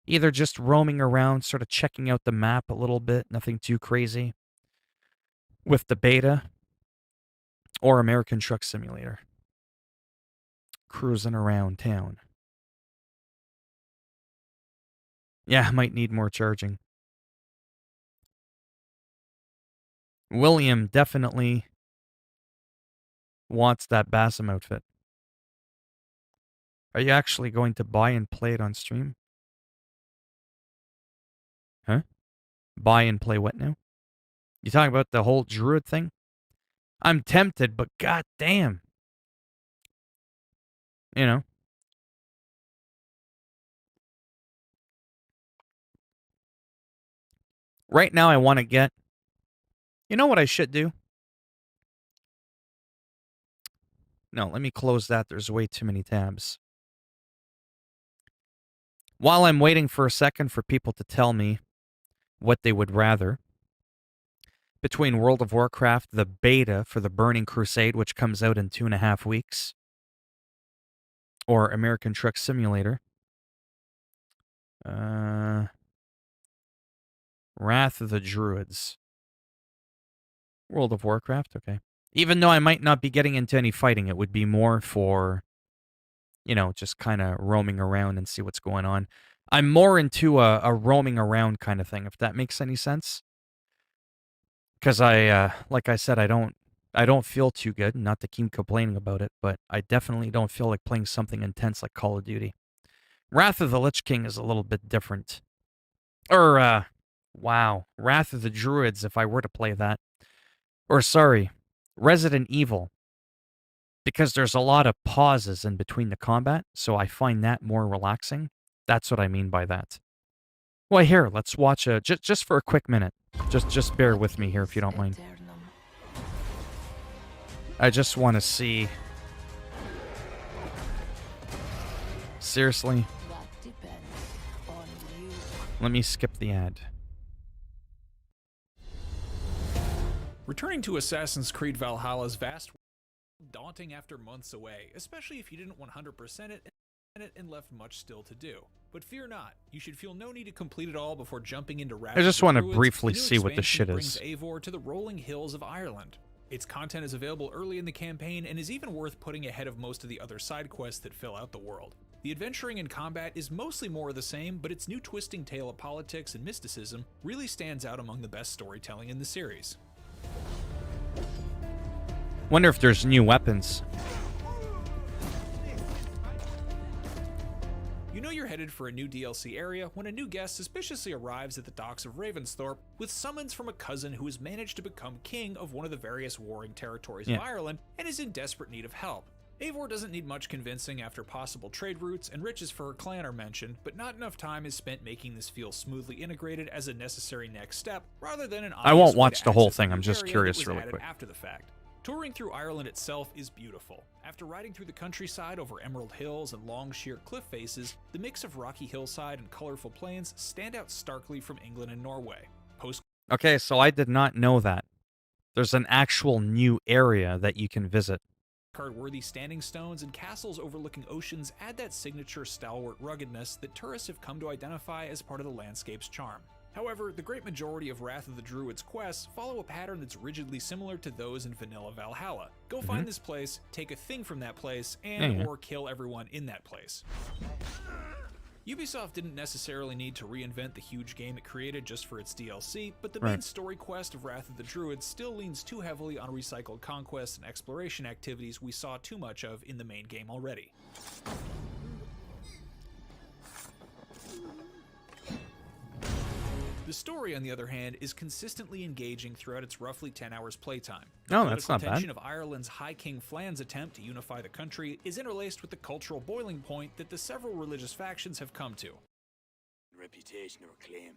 either just roaming around, sort of checking out the map a little bit, nothing too crazy, with the beta, or American Truck Simulator. Cruising around town. Yeah, I might need more charging. William definitely wants that Bassam outfit. Are you actually going to buy and play it on stream? Huh? Buy and play what now? You talking about the whole druid thing? I'm tempted, but goddamn. You know. Right now I want to get... You know what I should do? No, let me close that. There's way too many tabs. While I'm waiting for a second for people to tell me what they would rather, between World of Warcraft, the beta for the Burning Crusade, which comes out in 2.5 weeks, or American Truck Simulator, Wrath of the Druids. World of Warcraft, okay. Even though I might not be getting into any fighting, it would be more for, you know, just kind of roaming around and see what's going on. I'm more into a roaming around kind of thing, if that makes any sense. Because like I said, I don't feel too good, not to keep complaining about it, but I definitely don't feel like playing something intense like Call of Duty. Wrath of the Lich King is a little bit different. Wow. Wrath of the Druids, if I were to play that. Or, sorry, Resident Evil. Because there's a lot of pauses in between the combat, so I find that more relaxing. That's what I mean by that. Well, here, let's watch just for a quick minute. Just bear with me here if you don't mind. I just want to see. Seriously? Let me skip the ad. Returning to Assassin's Creed Valhalla's vast daunting after months away, especially if you didn't 100% it and left much still to do. But fear not, you should feel no need to complete it all before jumping into Wrath. I just want to Druids. briefly see what this shit brings is. Eivor to the rolling hills of Ireland. Its content is available early in the campaign and is even worth putting ahead of most of the other side quests that fill out the world. The adventuring and combat is mostly more of the same, but its new twisting tale of politics and mysticism really stands out among the best storytelling in the series. Wonder if there's new weapons. You know you're headed for a new DLC area when a new guest suspiciously arrives at the docks of Ravensthorpe with summons from a cousin who has managed to become king of one of the various warring territories of Ireland and is in desperate need of help. Eivor doesn't need much convincing after possible trade routes and riches for her clan are mentioned, but not enough time is spent making this feel smoothly integrated as a necessary next step, rather than an obvious I won't way watch to the whole access thing, a I'm new just area curious that was really added quick. after the fact. Touring through Ireland itself is beautiful. After riding through the countryside over emerald hills and long sheer cliff faces, the mix of rocky hillside and colorful plains stand out starkly from England and Norway. Okay, so I did not know that. There's an actual new area that you can visit. Card-worthy standing stones and castles overlooking oceans add that signature stalwart ruggedness that tourists have come to identify as part of the landscape's charm. However, the great majority of Wrath of the Druids quests follow a pattern that's rigidly similar to those in vanilla Valhalla. Go find this place, take a thing from that place, and or kill everyone in that place. Ubisoft didn't necessarily need to reinvent the huge game it created just for its DLC, but the main story quest of Wrath of the Druids still leans too heavily on recycled conquest and exploration activities we saw too much of in the main game already. The story, on the other hand, is consistently engaging throughout its roughly 10 hours playtime. No, that's not The bad. tension of Ireland's High King Flan's attempt to unify the country is interlaced with the cultural boiling point that the several religious factions have come to. Reputation or claim.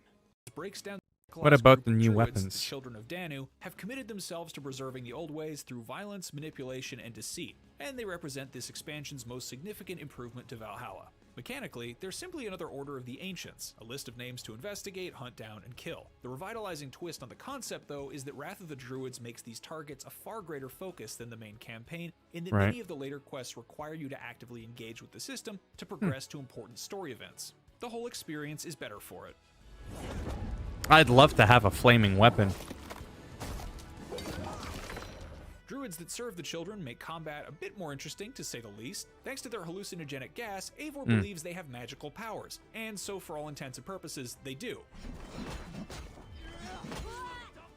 Breaks down What about group the of new Druids, weapons? The children of Danu have committed themselves to preserving the old ways through violence, manipulation, and deceit, and they represent this expansion's most significant improvement to Valhalla. Mechanically, they're simply another order of the Ancients, a list of names to investigate, hunt down, and kill. The revitalizing twist on the concept, though, is that Wrath of the Druids makes these targets a far greater focus than the main campaign, in that many of the later quests require you to actively engage with the system to progress to important story events. The whole experience is better for it. I'd love to have a flaming weapon. Druids that serve the children make combat a bit more interesting, to say the least. Thanks to their hallucinogenic gas, Eivor believes they have magical powers, and so for all intents and purposes, they do.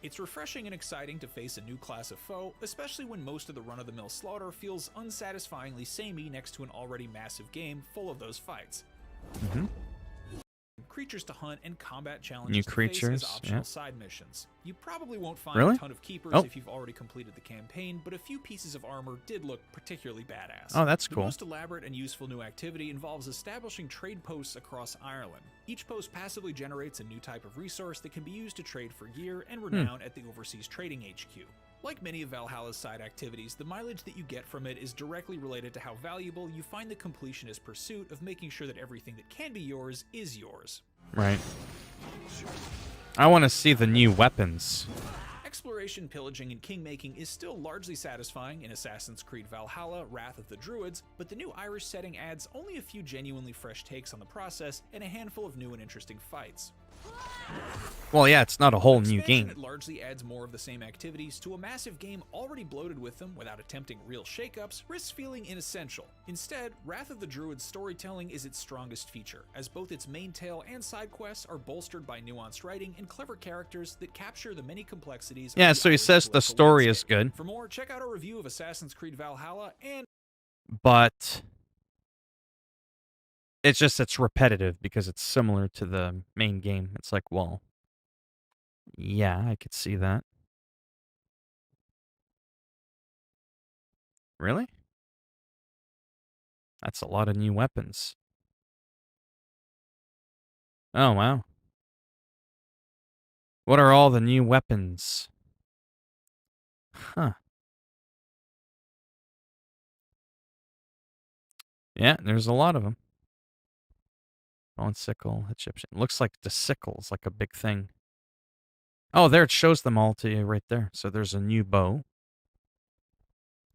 It's refreshing and exciting to face a new class of foe, especially when most of the run-of-the-mill slaughter feels unsatisfyingly samey next to an already massive game full of those fights. creatures to hunt, and combat New challenges to face creatures, as optional yeah. side missions. You probably won't find Really? a ton of keepers Oh. if you've already completed the campaign, but a few pieces of armor did look particularly badass. Oh, that's The cool. most elaborate and useful new activity involves establishing trade posts across Ireland. Each post passively generates a new type of resource that can be used to trade for gear and renown at the overseas trading HQ. Like many of Valhalla's side activities, the mileage that you get from it is directly related to how valuable you find the completionist pursuit of making sure that everything that can be yours is yours. Right. I want to see the new weapons. Exploration, pillaging, and king-making is still largely satisfying in Assassin's Creed Valhalla, Wrath of the Druids, but the new Irish setting adds only a few genuinely fresh takes on the process and a handful of new and interesting fights. Well, yeah, it's not a whole new Expansion, game. It largely adds more of the same activities to a massive game already bloated with them without attempting real shakeups, risks feeling inessential. Instead, Wrath of the Druid's storytelling is its strongest feature, as both its main tale and side quests are bolstered by nuanced writing and clever characters that capture the many complexities of Yeah, the so he Irish says the political story is landscape. good. For more, check out our review of Assassin's Creed Valhalla and But it's repetitive because it's similar to the main game. It's like, well, yeah, I could see that. Really? That's a lot of new weapons. Oh, wow. What are all the new weapons? Huh. Yeah, there's a lot of them. Bone sickle, Egyptian. Looks like the sickle's like a big thing. Oh, there it shows them all to you right there. So there's a new bow.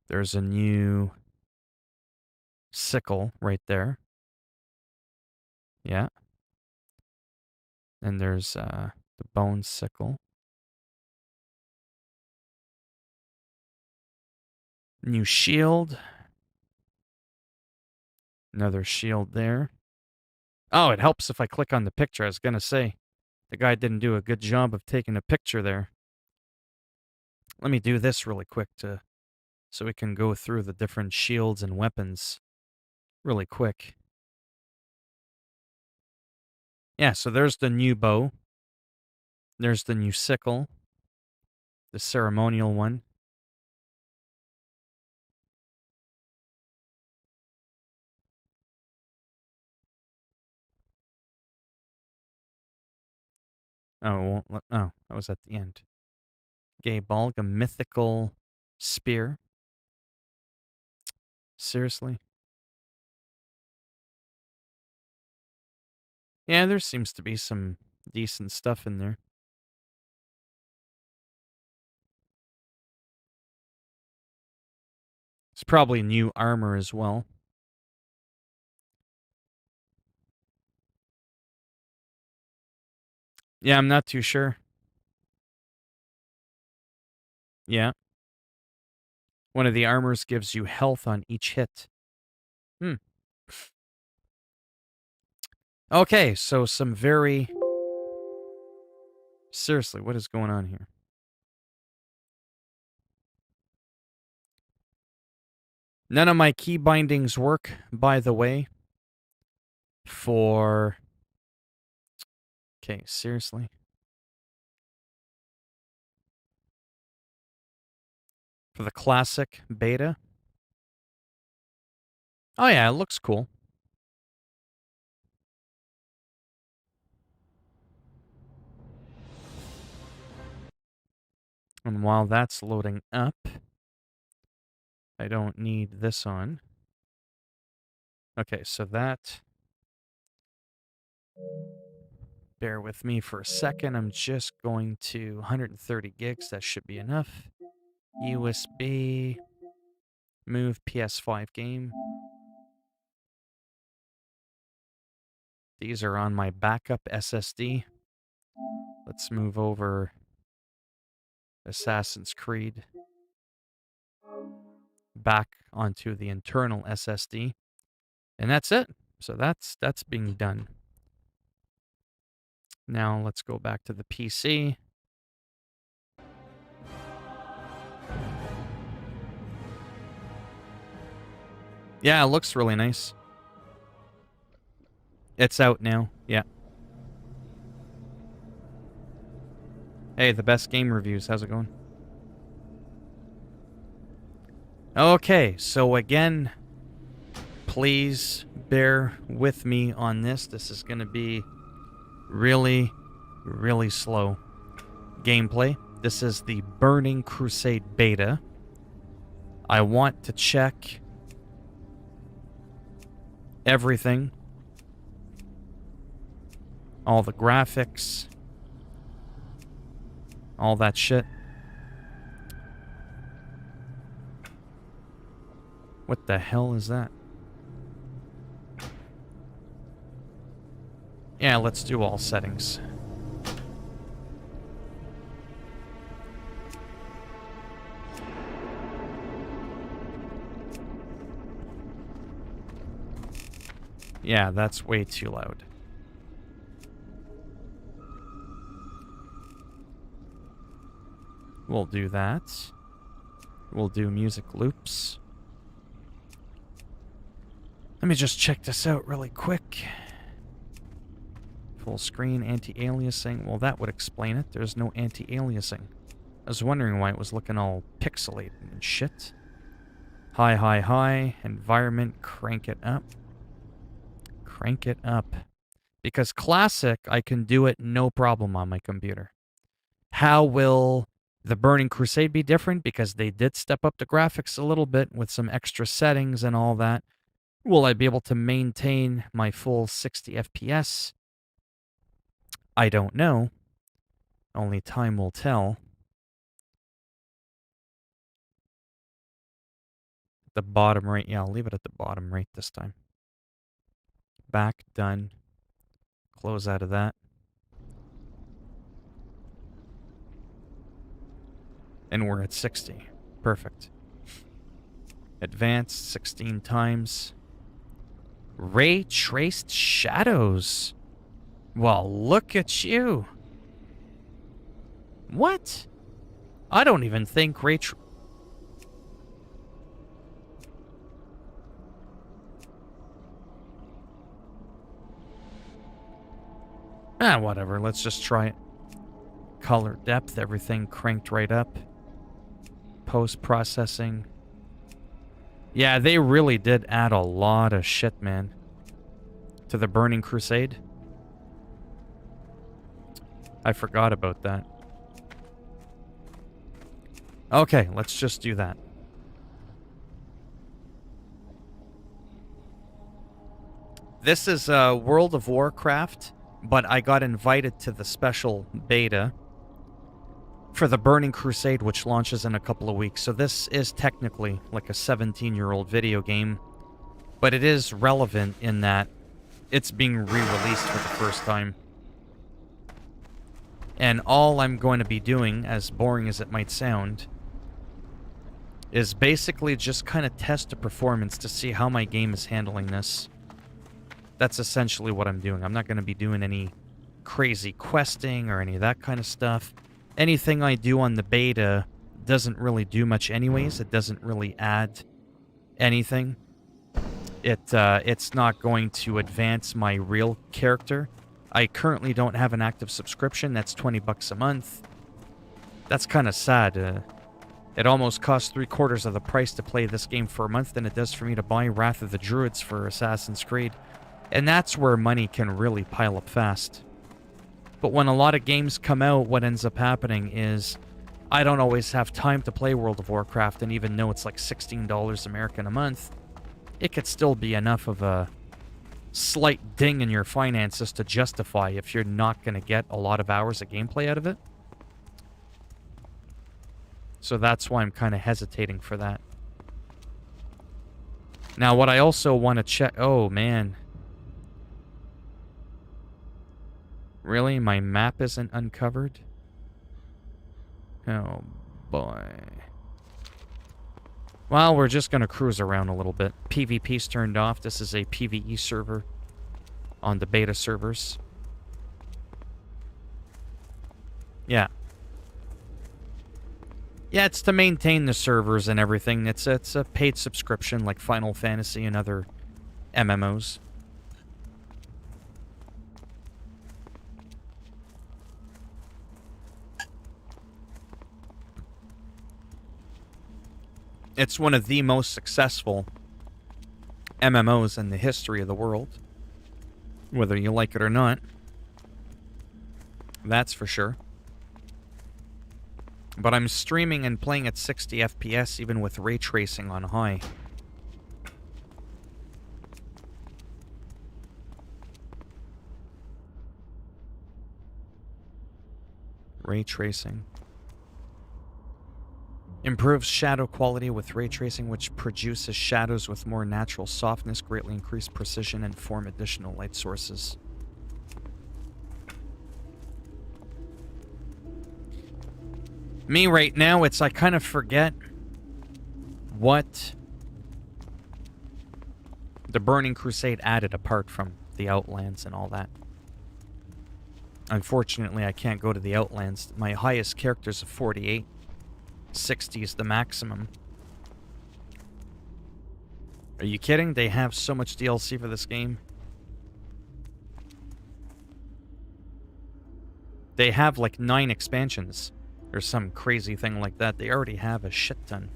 There's a new sickle right there. Yeah. And there's the bone sickle. New shield. Another shield there. Oh, it helps if I click on the picture. I was going to say, the guy didn't do a good job of taking a picture there. Let me do this really quick so we can go through the different shields and weapons really quick. Yeah, so there's the new bow. There's the new sickle. The ceremonial one. Oh, it won't let, oh, that was at the end. Gay Balg, a mythical spear. Seriously? Yeah, there seems to be some decent stuff in there. It's probably new armor as well. Yeah, I'm not too sure. Yeah. One of the armors gives you health on each hit. Okay, so some very... Seriously, what is going on here? None of my key bindings work, by the way. For... Okay, seriously? For the classic beta? Oh yeah, it looks cool. And while that's loading up, I don't need this on. Okay, so that... Bear with me for a second. I'm just going to 130 gigs. That should be enough. USB. Move PS5 game. These are on my backup SSD. Let's move over Assassin's Creed back onto the internal SSD. And that's it. So that's being done. Now let's go back to the PC. Yeah, it looks really nice. It's out now. Yeah. Hey, the best game reviews. How's it going? Okay, so again, please bear with me on this. This is going to be really, really slow gameplay. This is the Burning Crusade beta. I want to check everything. All the graphics. All that shit. What the hell is that? Yeah, let's do all settings. Yeah, that's way too loud. We'll do that. We'll do music loops. Let me just check this out really quick. Full screen, anti-aliasing. Well, that would explain it. There's no anti-aliasing. I was wondering why it was looking all pixelated and shit. High, high, high. Environment, crank it up. Crank it up. Because classic, I can do it no problem on my computer. How will the Burning Crusade be different? Because they did step up the graphics a little bit with some extra settings and all that. Will I be able to maintain my full 60 FPS? I don't know. Only time will tell. The bottom right. Yeah, I'll leave it at the bottom right this time. Back, done. Close out of that. And we're at 60. Perfect. Advanced 16 times. Ray traced shadows. Well, look at you. What? I don't even think whatever. Let's just try it. Color depth, everything cranked right up. Post-processing. Yeah, they really did add a lot of shit, man, to the Burning Crusade. I forgot about that. Okay, let's just do that. This is World of Warcraft, but I got invited to the special beta for the Burning Crusade, which launches in a couple of weeks. So this is technically like a 17-year-old video game, but it is relevant in that it's being re-released for the first time. And all I'm going to be doing, as boring as it might sound, is basically just kind of test the performance to see how my game is handling this. That's essentially what I'm doing. I'm not going to be doing any crazy questing or any of that kind of stuff. Anything I do on the beta doesn't really do much anyways. It doesn't really add anything. It's not going to advance my real character. I currently don't have an active subscription. That's $20 a month. That's kind of sad. It almost costs 3/4 of the price to play this game for a month than it does for me to buy Wrath of the Druids for Assassin's Creed. And that's where money can really pile up fast. But when a lot of games come out, what ends up happening is I don't always have time to play World of Warcraft, and even though it's like $16 American a month, it could still be enough of a slight ding in your finances to justify if you're not going to get a lot of hours of gameplay out of it. So that's why I'm kind of hesitating for that. Now, what I also want to check... Oh, man. Really? My map isn't uncovered? Oh, boy. Well, we're just going to cruise around a little bit. PvP's turned off. This is a PvE server on the beta servers. Yeah. Yeah, it's to maintain the servers and everything. It's a paid subscription like Final Fantasy and other MMOs. It's one of the most successful MMOs in the history of the world. Whether you like it or not. That's for sure. But I'm streaming and playing at 60 FPS even with ray tracing on high. Ray tracing. Improves shadow quality with ray tracing, which produces shadows with more natural softness, greatly increased precision, and form additional light sources. Me right now, I kind of forget what the Burning Crusade added apart from the Outlands and all that. Unfortunately, I can't go to the Outlands. My highest character's a 48. 60 is the maximum. Are you kidding? They have so much DLC for this game. They have like 9 expansions. Or some crazy thing like that. They already have a shit ton.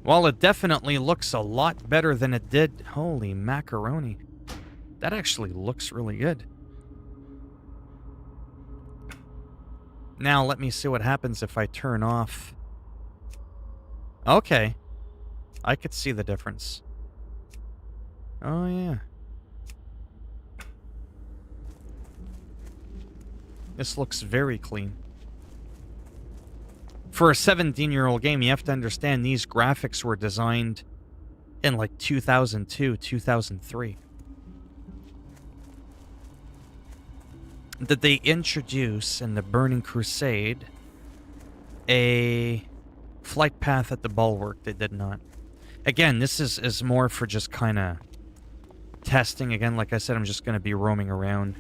Well, it definitely looks a lot better than it did. Holy macaroni. That actually looks really good. Now, let me see what happens if I turn off. Okay. I could see the difference. Oh, yeah. This looks very clean. For a 17-year-old game, you have to understand these graphics were designed in like 2002, 2003. Did they introduce in the Burning Crusade a flight path at the bulwark? They did not. Again, this is more for just kind of testing. Again, like I said, I'm just going to be roaming around.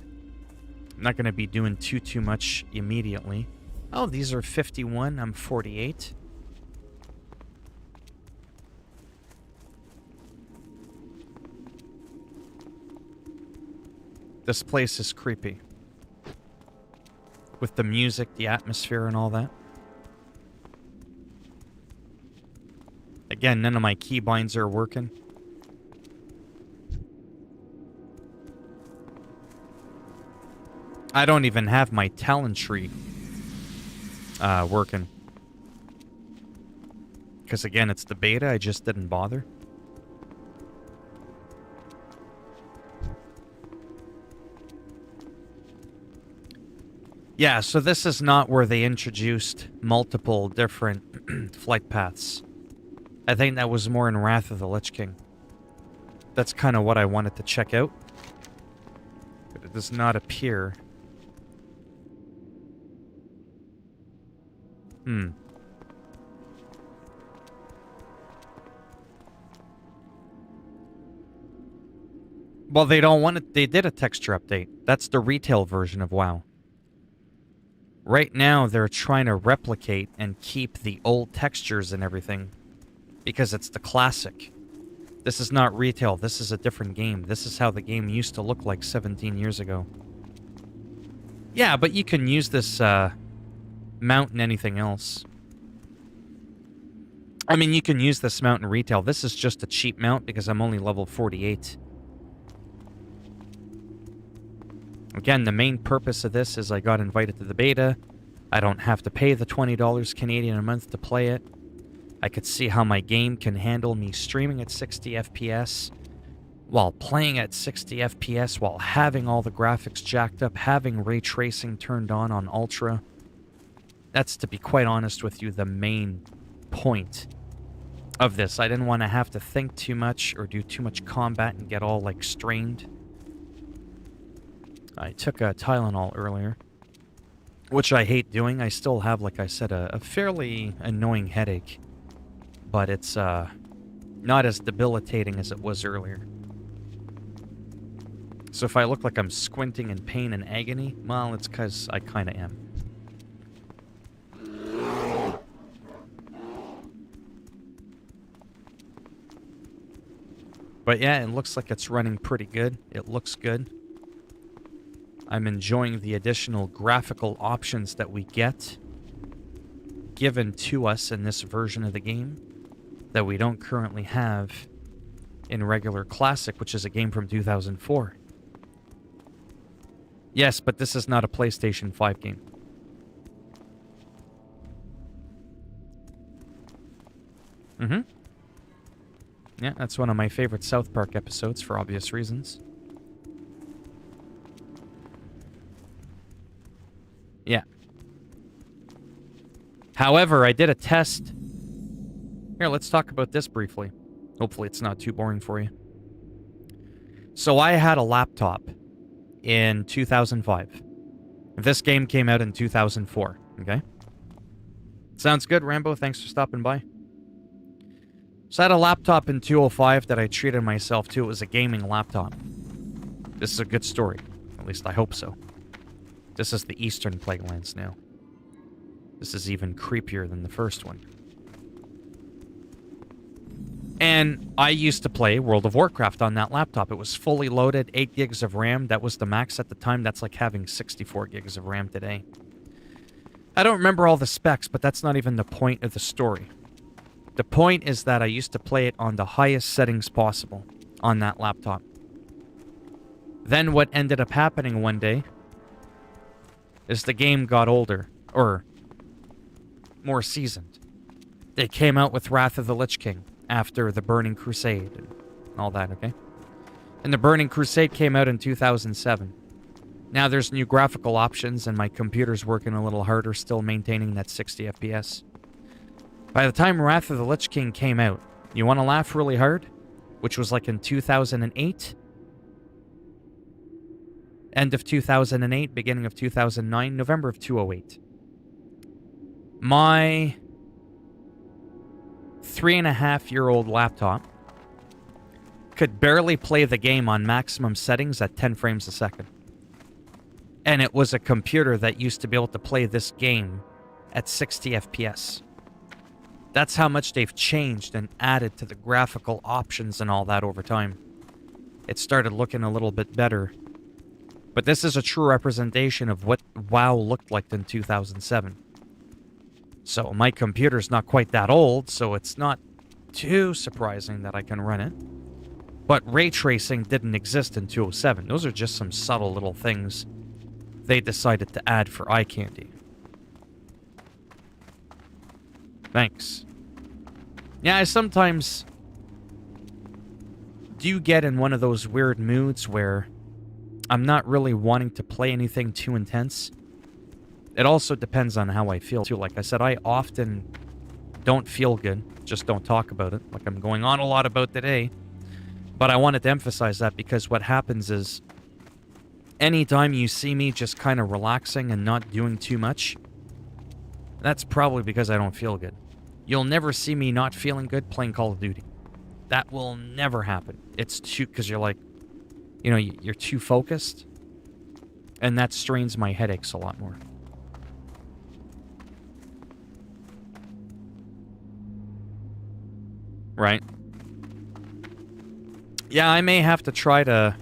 I'm not going to be doing too much immediately. Oh, these are 51. I'm 48. This place is creepy. With the music, the atmosphere, and all that. Again, none of my keybinds are working. I don't even have my talent tree working. Because again, it's the beta, I just didn't bother. Yeah, so this is not where they introduced multiple different flight paths. I think that was more in Wrath of the Lich King. That's kind of what I wanted to check out. But it does not appear. Well, they don't want it. They did a texture update. That's the retail version of WoW. Right now, they're trying to replicate and keep the old textures and everything. Because it's the classic. This is not retail. This is a different game. This is how the game used to look like 17 years ago. Yeah, but you can use this mount in anything else. I mean, you can use this mount in retail. This is just a cheap mount because I'm only level 48. Again, the main purpose of this is I got invited to the beta. I don't have to pay the $20 Canadian a month to play it. I could see how my game can handle me streaming at 60 FPS while playing at 60 FPS while having all the graphics jacked up, having ray tracing turned on Ultra. That's, to be quite honest with you, the main point of this. I didn't want to have to think too much or do too much combat and get all, like, strained. I took a Tylenol earlier, which I hate doing. I still have, like I said, a fairly annoying headache, but it's not as debilitating as it was earlier. So if I look like I'm squinting in pain and agony, well, it's because I kind of am. But yeah, it looks like it's running pretty good. It looks good. I'm enjoying the additional graphical options that we get. given to us in this version of the game that we don't currently have in regular Classic, which is a game from 2004. Yes, but this is not a PlayStation 5 game. Mm-hmm. Yeah, that's one of my favorite South Park episodes for obvious reasons. Yeah. However, I did a test. Here, let's talk about this briefly. Hopefully it's not too boring for you. So I had a laptop in 2005. This game came out in 2004, okay? Sounds good, Rambo. Thanks for stopping by. So I had a laptop in 205 that I treated myself to. It was a gaming laptop. This is a good story. At least I hope so. This is the Eastern Plaguelands now. This is even creepier than the first one. And I used to play World of Warcraft on that laptop. It was fully loaded, 8 gigs of RAM. That was the max at the time. That's like having 64 gigs of RAM today. I don't remember all the specs, but that's not even the point of the story. The point is that I used to play it on the highest settings possible on that laptop. Then what ended up happening one day is the game got older, or more seasoned. They came out with Wrath of the Lich King after the Burning Crusade and all that, okay? And the Burning Crusade came out in 2007. Now there's new graphical options and my computer's working a little harder, still maintaining that 60 FPS. By the time Wrath of the Lich King came out, you want to laugh really hard? Which was like in 2008? End of 2008, beginning of 2009, November of 2008. My 3.5-year-old laptop could barely play the game on maximum settings at 10 frames a second. And it was a computer that used to be able to play this game at 60 FPS. That's how much they've changed and added to the graphical options and all that over time. It started looking a little bit better. But this is a true representation of what WoW looked like in 2007. So my computer's not quite that old, so it's not too surprising that I can run it. But ray tracing didn't exist in 207. Those are just some subtle little things they decided to add for eye candy. Thanks. Yeah, I sometimes do get in one of those weird moods where I'm not really wanting to play anything too intense. It also depends on how I feel, too. Like I said, I often don't feel good. Just don't talk about it, like I'm going on a lot about today. But I wanted to emphasize that because what happens is anytime you see me just kind of relaxing and not doing too much, that's probably because I don't feel good. You'll never see me not feeling good playing Call of Duty. That will never happen. It's too, because you're like, you know, you're too focused. And that strains my headaches a lot more. Right? Yeah, I may have to try to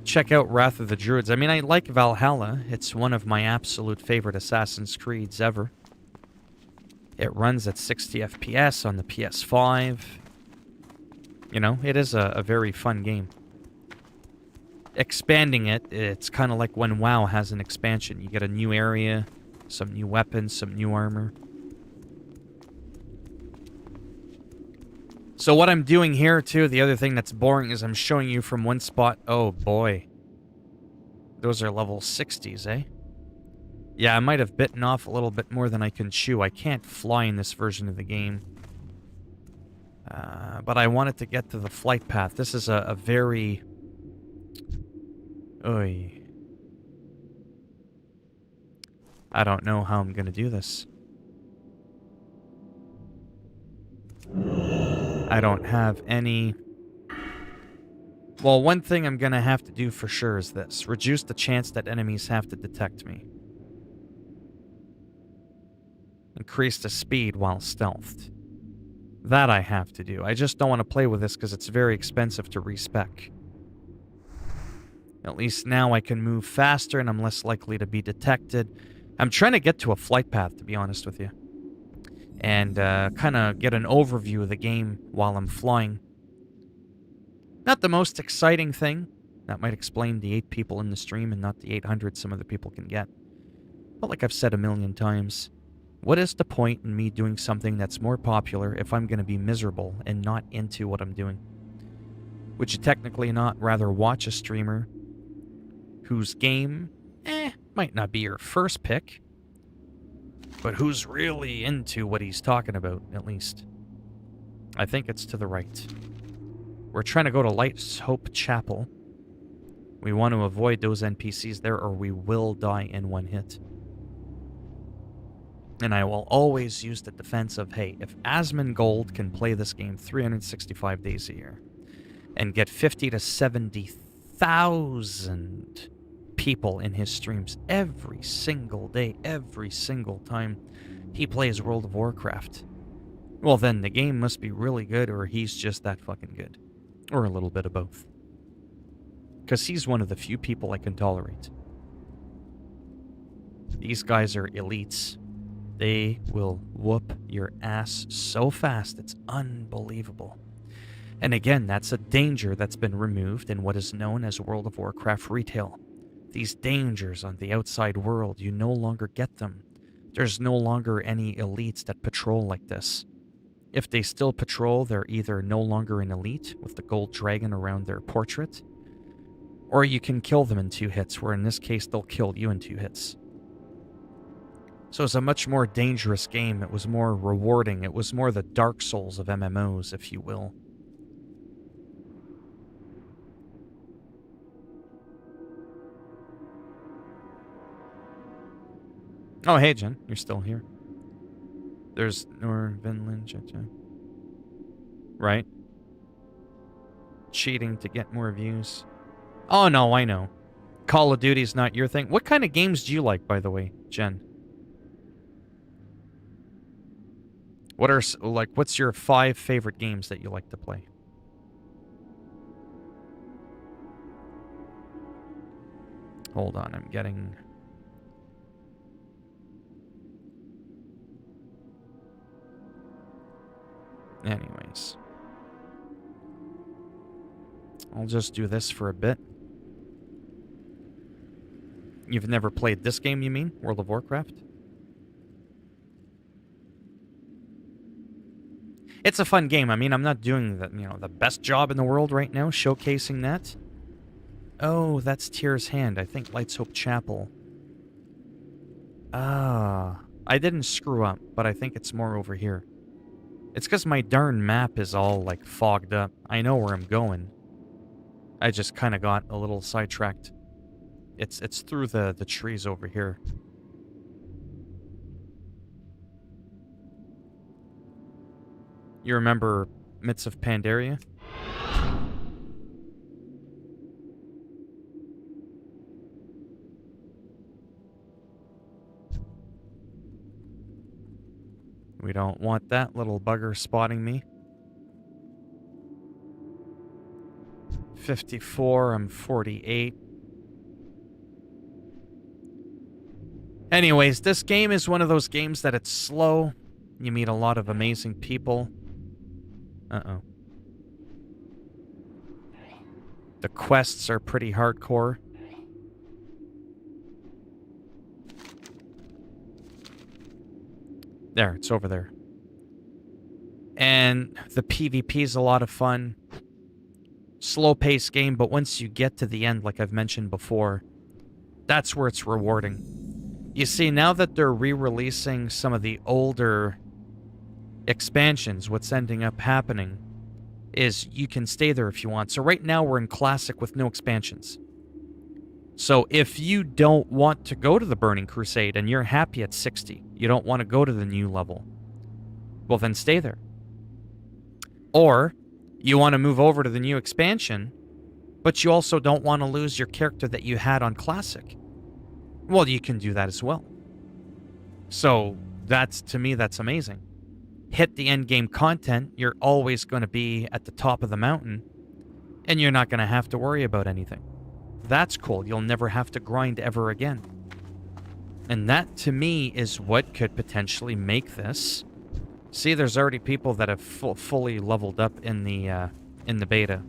check out Wrath of the Druids. I mean, I like Valhalla. It's one of my absolute favorite Assassin's Creeds ever. It runs at 60 FPS on the PS5. You know, it is a very fun game. Expanding it, it's kind of like when WoW has an expansion. You get a new area, some new weapons, some new armor. So what I'm doing here, too, the other thing that's boring is I'm showing you from one spot. Oh, boy. Those are level 60s, eh? Yeah, I might have bitten off a little bit more than I can chew. I can't fly in this version of the game. But I wanted to get to the flight path. This is a very... Oy. I don't know how I'm going to do this. I don't have any... Well, one thing I'm going to have to do for sure is this. Reduce the chance that enemies have to detect me. Increase the speed while stealthed. That I have to do. I just don't want to play with this because it's very expensive to respec. At least now I can move faster and I'm less likely to be detected. I'm trying to get to a flight path, to be honest with you. and kind of get an overview of the game while I'm flying. Not the most exciting thing. That might explain the 8 people in the stream and not the 800 some other people can get. But like I've said a million times, what is the point in me doing something that's more popular if I'm going to be miserable and not into what I'm doing? Would you technically not rather watch a streamer whose game, might not be your first pick, but who's really into what he's talking about, at least? I think it's to the right. We're trying to go to Light's Hope Chapel. We want to avoid those NPCs there or we will die in one hit. And I will always use the defense of, hey, if Asmongold can play this game 365 days a year and get 50 to 70,000 people in his streams every single day, every single time he plays World of Warcraft, well then the game must be really good or he's just that fucking good. Or a little bit of both. Because he's one of the few people I can tolerate. These guys are elites. They will whoop your ass so fast, it's unbelievable. And again, that's a danger that's been removed in what is known as World of Warcraft retail. These dangers on the outside world, you no longer get them. There's no longer any elites that patrol like this. If they still patrol, they're either no longer an elite with the gold dragon around their portrait, or you can kill them in 2 hits, where in this case they'll kill you in 2 hits. So it's a much more dangerous game. It was more rewarding. It was more the Dark Souls of MMOs, if you will. Oh, hey, Jen. You're still here. There's Vinland. Right? Cheating to get more views. Oh, no, I know. Call of Duty's not your thing. What kind of games do you like, by the way, Jen? What's your 5 favorite games that you like to play? Hold on, I'm getting... Anyways. I'll just do this for a bit. You've never played this game, you mean? World of Warcraft? It's a fun game. I mean, I'm not doing the best job in the world right now, showcasing that. Oh, that's Tyr's Hand. I think Light's Hope Chapel. Ah, I didn't screw up, but I think it's more over here. It's because my darn map is all, like, fogged up. I know where I'm going. I just kind of got a little sidetracked. It's through the trees over here. You remember Myths of Pandaria? We don't want that little bugger spotting me. 54, I'm 48. Anyways, this game is one of those games that it's slow. You meet a lot of amazing people. Uh-oh. The quests are pretty hardcore. There, it's over there. And the PvP is a lot of fun. Slow-paced game, but once you get to the end, like I've mentioned before, that's where it's rewarding. You see, now that they're re-releasing some of the older expansions, what's ending up happening is you can stay there if you want. So right now we're in Classic with no expansions. So if you don't want to go to the Burning Crusade and you're happy at 60, you don't want to go to the new level, well then stay there. Or you want to move over to the new expansion, but you also don't want to lose your character that you had on Classic. Well, you can do that as well. So to me, that's amazing. Hit the end game content, you're always going to be at the top of the mountain, and you're not going to have to worry about anything. That's cool. You'll never have to grind ever again. And that, to me, is what could potentially make this See, there's already people that have fully leveled up in the beta.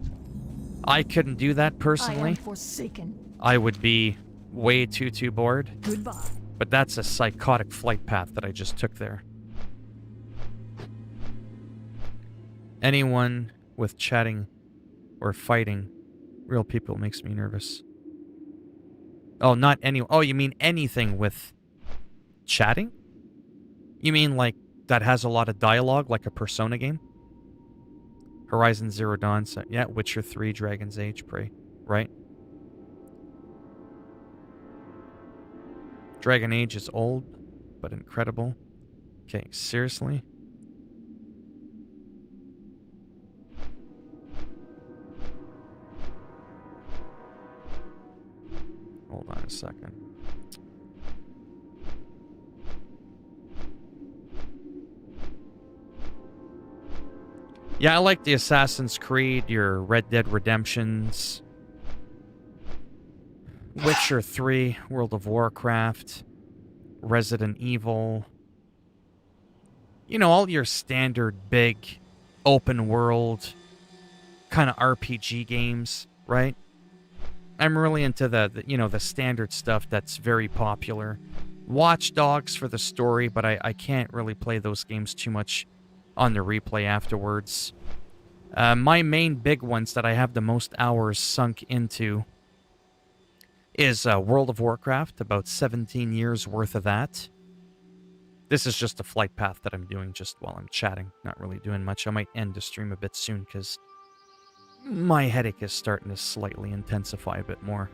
I couldn't do that I personally. am forsaken. I would be way too bored. Goodbye. But that's a psychotic flight path that I just took there. Anyone with chatting or fighting real people makes me nervous. Oh, not any. Oh, you mean anything with chatting? You mean like that has a lot of dialogue, like a Persona game? Horizon Zero Dawn, so, yeah, Witcher 3, Dragon's Age, Prey, right? Dragon Age is old, but incredible. Okay, seriously? Hold on a second. Yeah, I like the Assassin's Creed, your Red Dead Redemptions, Witcher 3, World of Warcraft, Resident Evil. You know, all your standard big open world kind of RPG games, right? I'm really into the standard stuff that's very popular. Watch Dogs for the story, but I can't really play those games too much on the replay afterwards. My main big ones that I have the most hours sunk into is World of Warcraft, about 17 years worth of that. This is just a flight path that I'm doing just while I'm chatting, not really doing much. I might end the stream a bit soon because my headache is starting to slightly intensify a bit more.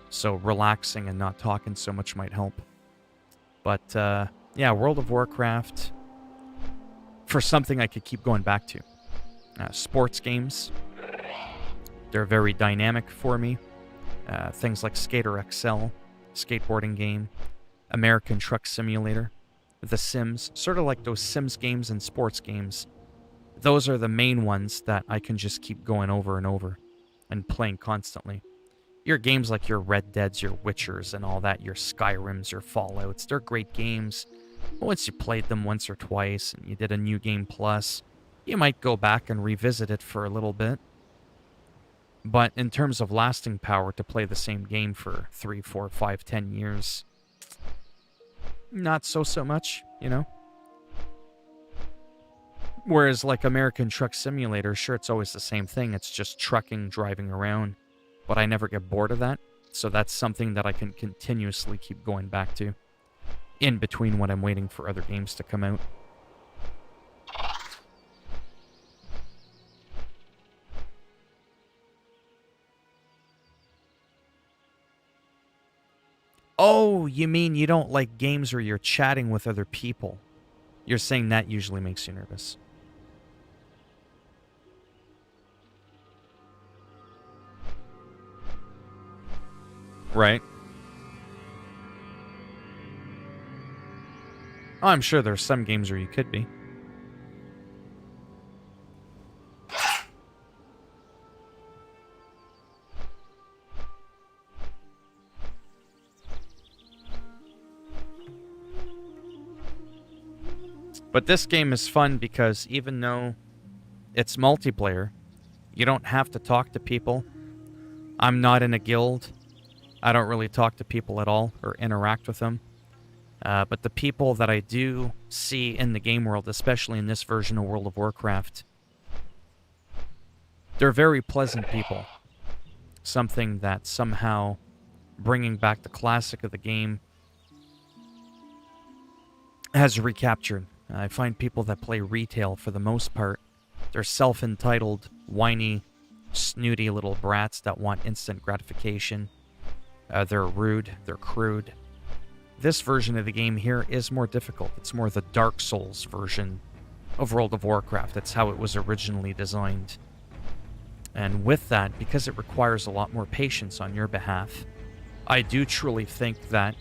So relaxing and not talking so much might help. But yeah, World of Warcraft, for something I could keep going back to. Sports games, they're very dynamic for me. Things like Skater XL, skateboarding game, American Truck Simulator, The Sims, sort of like those Sims games and sports games. Those are the main ones that I can just keep going over and over and playing constantly. Your games like your Red Deads, your Witchers and all that, your Skyrims, your Fallouts, they're great games. Once you played them once or twice and you did a new game plus, you might go back and revisit it for a little bit. But in terms of lasting power to play the same game for 3, 4, 5, 10 years, not so much, you know? Whereas like American Truck Simulator, sure, it's always the same thing. It's just trucking, driving around. But I never get bored of that. So that's something that I can continuously keep going back to in between when I'm waiting for other games to come out. Oh, you mean you don't like games where you're chatting with other people? You're saying that usually makes you nervous. Right. Oh, I'm sure there's some games where you could be. But this game is fun because even though it's multiplayer, you don't have to talk to people. I'm not in a guild. I don't really talk to people at all or interact with them. But the people that I do see in the game world, especially in this version of World of Warcraft, they're very pleasant people. Something that somehow bringing back the classic of the game has recaptured. I find people that play retail, for the most part, they're self-entitled, whiny, snooty little brats that want instant gratification. They're rude, they're crude. This version of the game here is more difficult. It's more the Dark Souls version of World of Warcraft. That's how it was originally designed. And with that, because it requires a lot more patience on your behalf, I do truly think that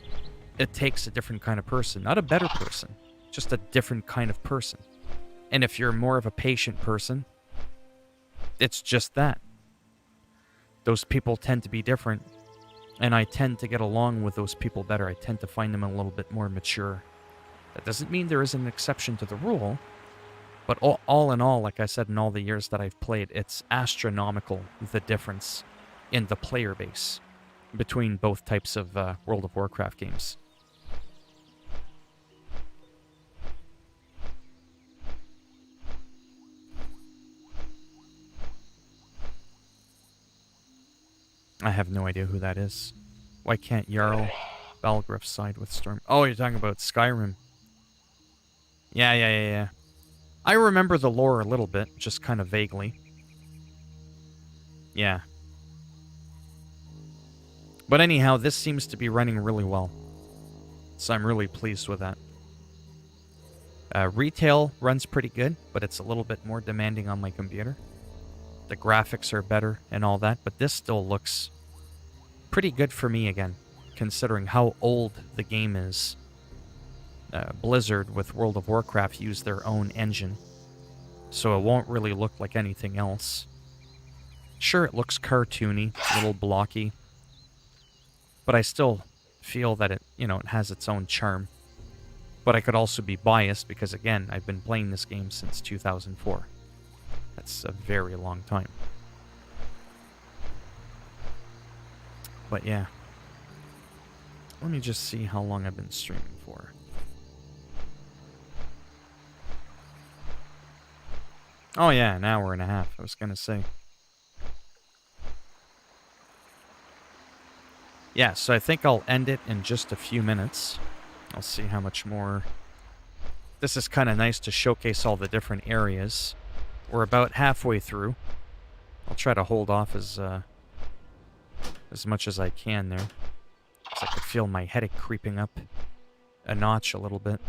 it takes a different kind of person. Not a better person, just a different kind of person. And if you're more of a patient person, it's just that. Those people tend to be different. And I tend to get along with those people better. I tend to find them a little bit more mature. That doesn't mean there isn't an exception to the rule, But all in all, like I said, in all the years that I've played, it's astronomical, the difference in the player base between both types of World of Warcraft games. I have no idea who that is. Why can't Jarl Balgruuf side with Storm? Oh, you're talking about Skyrim. Yeah. I remember the lore a little bit, just kind of vaguely. Yeah. But anyhow, this seems to be running really well. So I'm really pleased with that. Retail runs pretty good, but it's a little bit more demanding on my computer. The graphics are better and all that, but this still looks pretty good for me again, considering how old the game is. Blizzard with World of Warcraft used their own engine, so it won't really look like anything else. Sure, it looks cartoony, a little blocky, but I still feel that it has its own charm. But I could also be biased because, again, I've been playing this game since 2004. That's a very long time. But yeah. Let me just see how long I've been streaming for. Oh yeah, an hour and a half, I was gonna say. Yeah, so I think I'll end it in just a few minutes. I'll see how much more. This is kind of nice to showcase all the different areas. We're about halfway through. I'll try to hold off as much as I can there. 'Cause I could feel my headache creeping up a notch a little bit.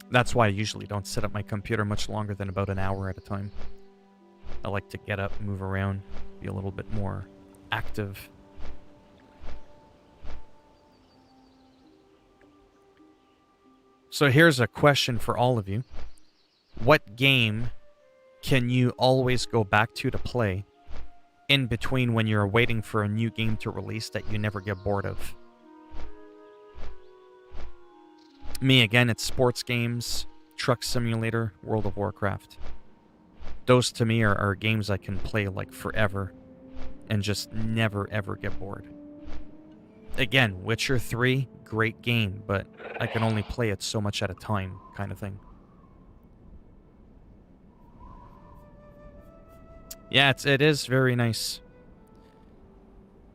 That's why I usually don't sit at my computer much longer than about an hour at a time. I like to get up, move around, be a little bit more active. So here's a question for all of you. What game can you always go back to play in between when you're waiting for a new game to release that you never get bored of? Me, again, it's sports games, Truck Simulator, World of Warcraft. Those to me are games I can play like forever and just never ever get bored. Again, Witcher 3, great game, but I can only play it so much at a time, kind of thing. Yeah, it is very nice.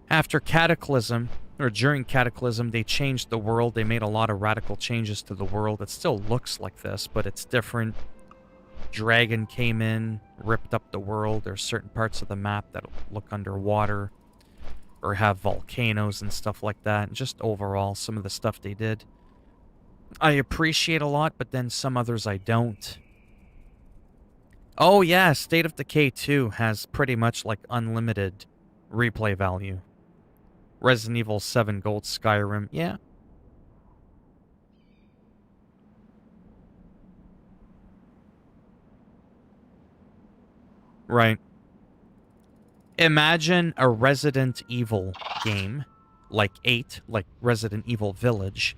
After Cataclysm, or during Cataclysm, they changed the world. They made a lot of radical changes to the world. It still looks like this, but it's different. Dragon came in, ripped up the world. There's certain parts of the map that look underwater or have volcanoes and stuff like that. And just overall, some of the stuff they did, I appreciate a lot, but then some others I don't. Oh yeah, State of Decay 2 has pretty much like unlimited replay value. Resident Evil 7 Gold, Skyrim, yeah. Right. Imagine a Resident Evil game, like 8, like Resident Evil Village,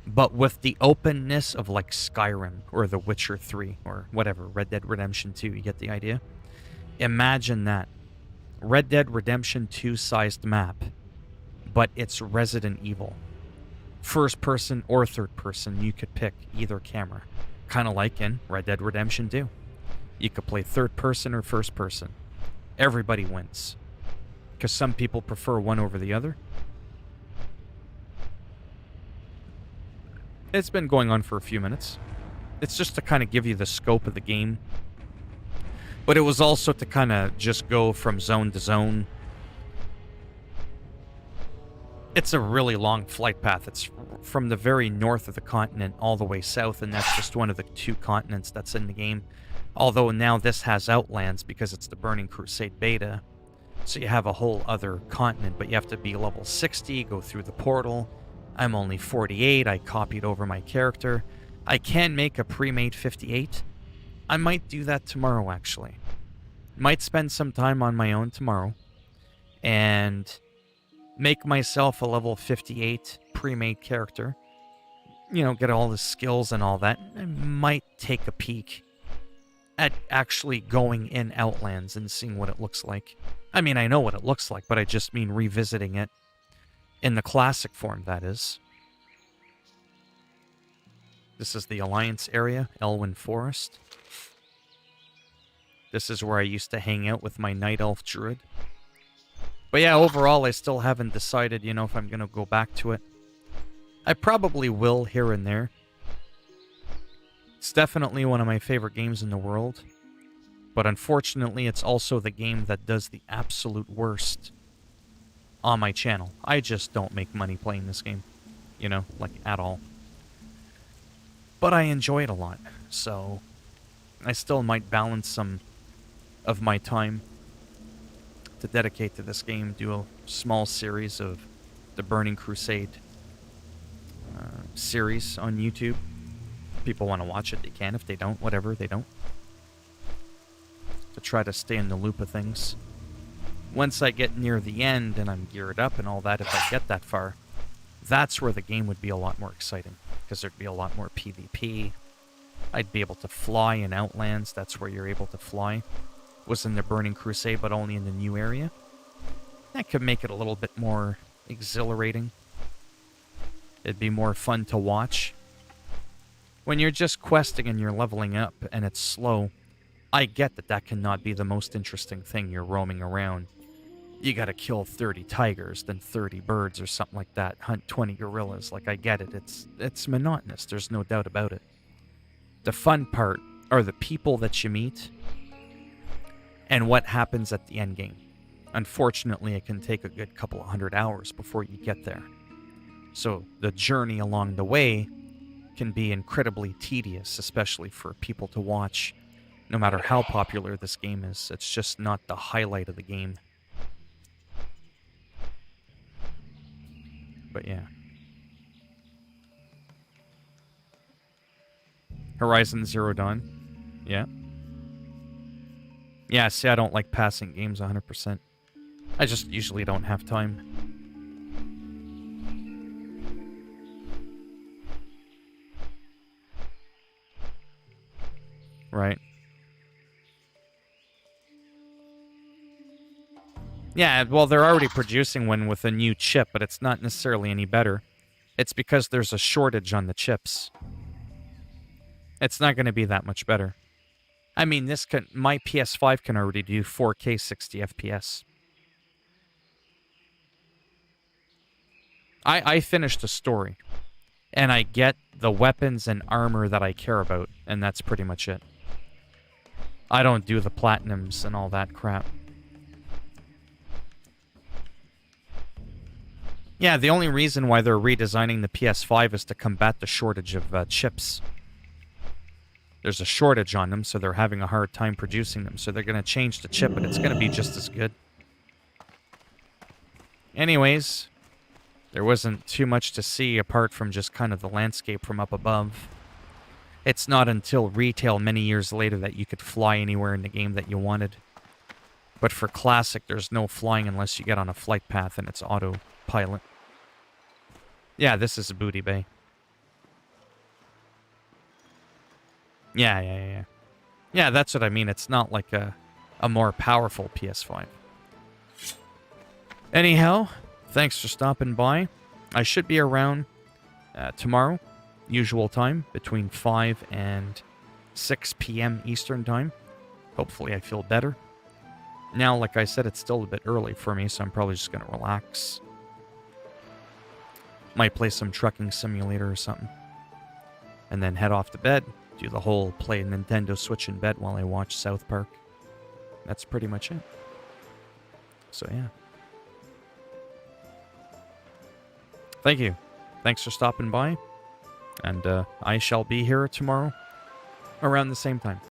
but with the openness of like Skyrim or The Witcher 3 or whatever, Red Dead Redemption 2, you get the idea? Imagine that. Red Dead Redemption 2 sized map, but it's Resident Evil. First person or third person, you could pick either camera. Kind of like in Red Dead Redemption 2. You could play third person or first person. Everybody wins. Because some people prefer one over the other. It's been going on for a few minutes. It's just to kind of give you the scope of the game. But it was also to kind of just go from zone to zone. It's a really long flight path. It's from the very north of the continent all the way south, and that's just one of the 2 continents that's in the game. Although now this has Outlands because it's the Burning Crusade beta. So you have a whole other continent, but you have to be level 60, go through the portal. I'm only 48, I copied over my character. I can make a pre-made 58. I might do that tomorrow, actually. Might spend some time on my own tomorrow. And make myself a level 58 pre-made character. get all the skills and all that, I might take a peek at actually going in Outlands and seeing what it looks like. I mean, I know what it looks like, but I just mean revisiting it in the classic form, that is. This is the Alliance area, Elwyn Forest. This is where I used to hang out with my Night Elf Druid. But yeah, overall, I still haven't decided, if I'm going to go back to it. I probably will here and there. It's definitely one of my favorite games in the world. But unfortunately, it's also the game that does the absolute worst on my channel. I just don't make money playing this game. At all. But I enjoy it a lot, so I still might balance some of my time to dedicate to this game, do a small series of the Burning Crusade series on YouTube. If people want to watch it, they can. If they don't, whatever, they don't. To try to stay in the loop of things. Once I get near the end and I'm geared up and all that, if I get that far, that's where the game would be a lot more exciting. Because there'd be a lot more PvP. I'd be able to fly in Outlands. That's where you're able to fly. Was in the Burning Crusade, but only in the new area. That could make it a little bit more exhilarating. It'd be more fun to watch. When you're just questing and you're leveling up and it's slow, I get that that cannot be the most interesting thing. You're roaming around. You gotta kill 30 tigers, then 30 birds or something like that. Hunt 20 gorillas. Like, I get it. It's monotonous. There's no doubt about it. The fun part are the people that you meet and what happens at the end game. Unfortunately, it can take a good couple of 100 hours before you get there. So the journey along the way can be incredibly tedious, especially for people to watch. No matter how popular this game is, it's just not the highlight of the game. But yeah. Horizon Zero Dawn. Yeah. Yeah, see, I don't like passing games 100%. I just usually don't have time. Right. Yeah, well, they're already producing one with a new chip, but it's not necessarily any better. It's because there's a shortage on the chips. It's not going to be that much better. I mean, my PS5 can already do 4K 60 FPS. I finished the story, and I get the weapons and armor that I care about, and that's pretty much it. I don't do the platinums and all that crap. Yeah, the only reason why they're redesigning the PS5 is to combat the shortage of chips. There's a shortage on them, so they're having a hard time producing them. So they're going to change the chip, but it's going to be just as good. Anyways, there wasn't too much to see apart from just kind of the landscape from up above. It's not until retail many years later that you could fly anywhere in the game that you wanted. But for Classic, there's no flying unless you get on a flight path and it's autopilot. Yeah, this is a booty bay. Yeah. Yeah, that's what I mean. It's not like a more powerful PS5. Anyhow, thanks for stopping by. I should be around tomorrow, usual time, between 5 and 6 p.m. Eastern time. Hopefully I feel better. Now, like I said, it's still a bit early for me, so I'm probably just going to relax. Might play some trucking simulator or something. And then head off to bed. Do the whole play Nintendo Switch in bed while I watch South Park. That's pretty much it. So, yeah. Thank you. Thanks for stopping by. And I shall be here tomorrow around the same time.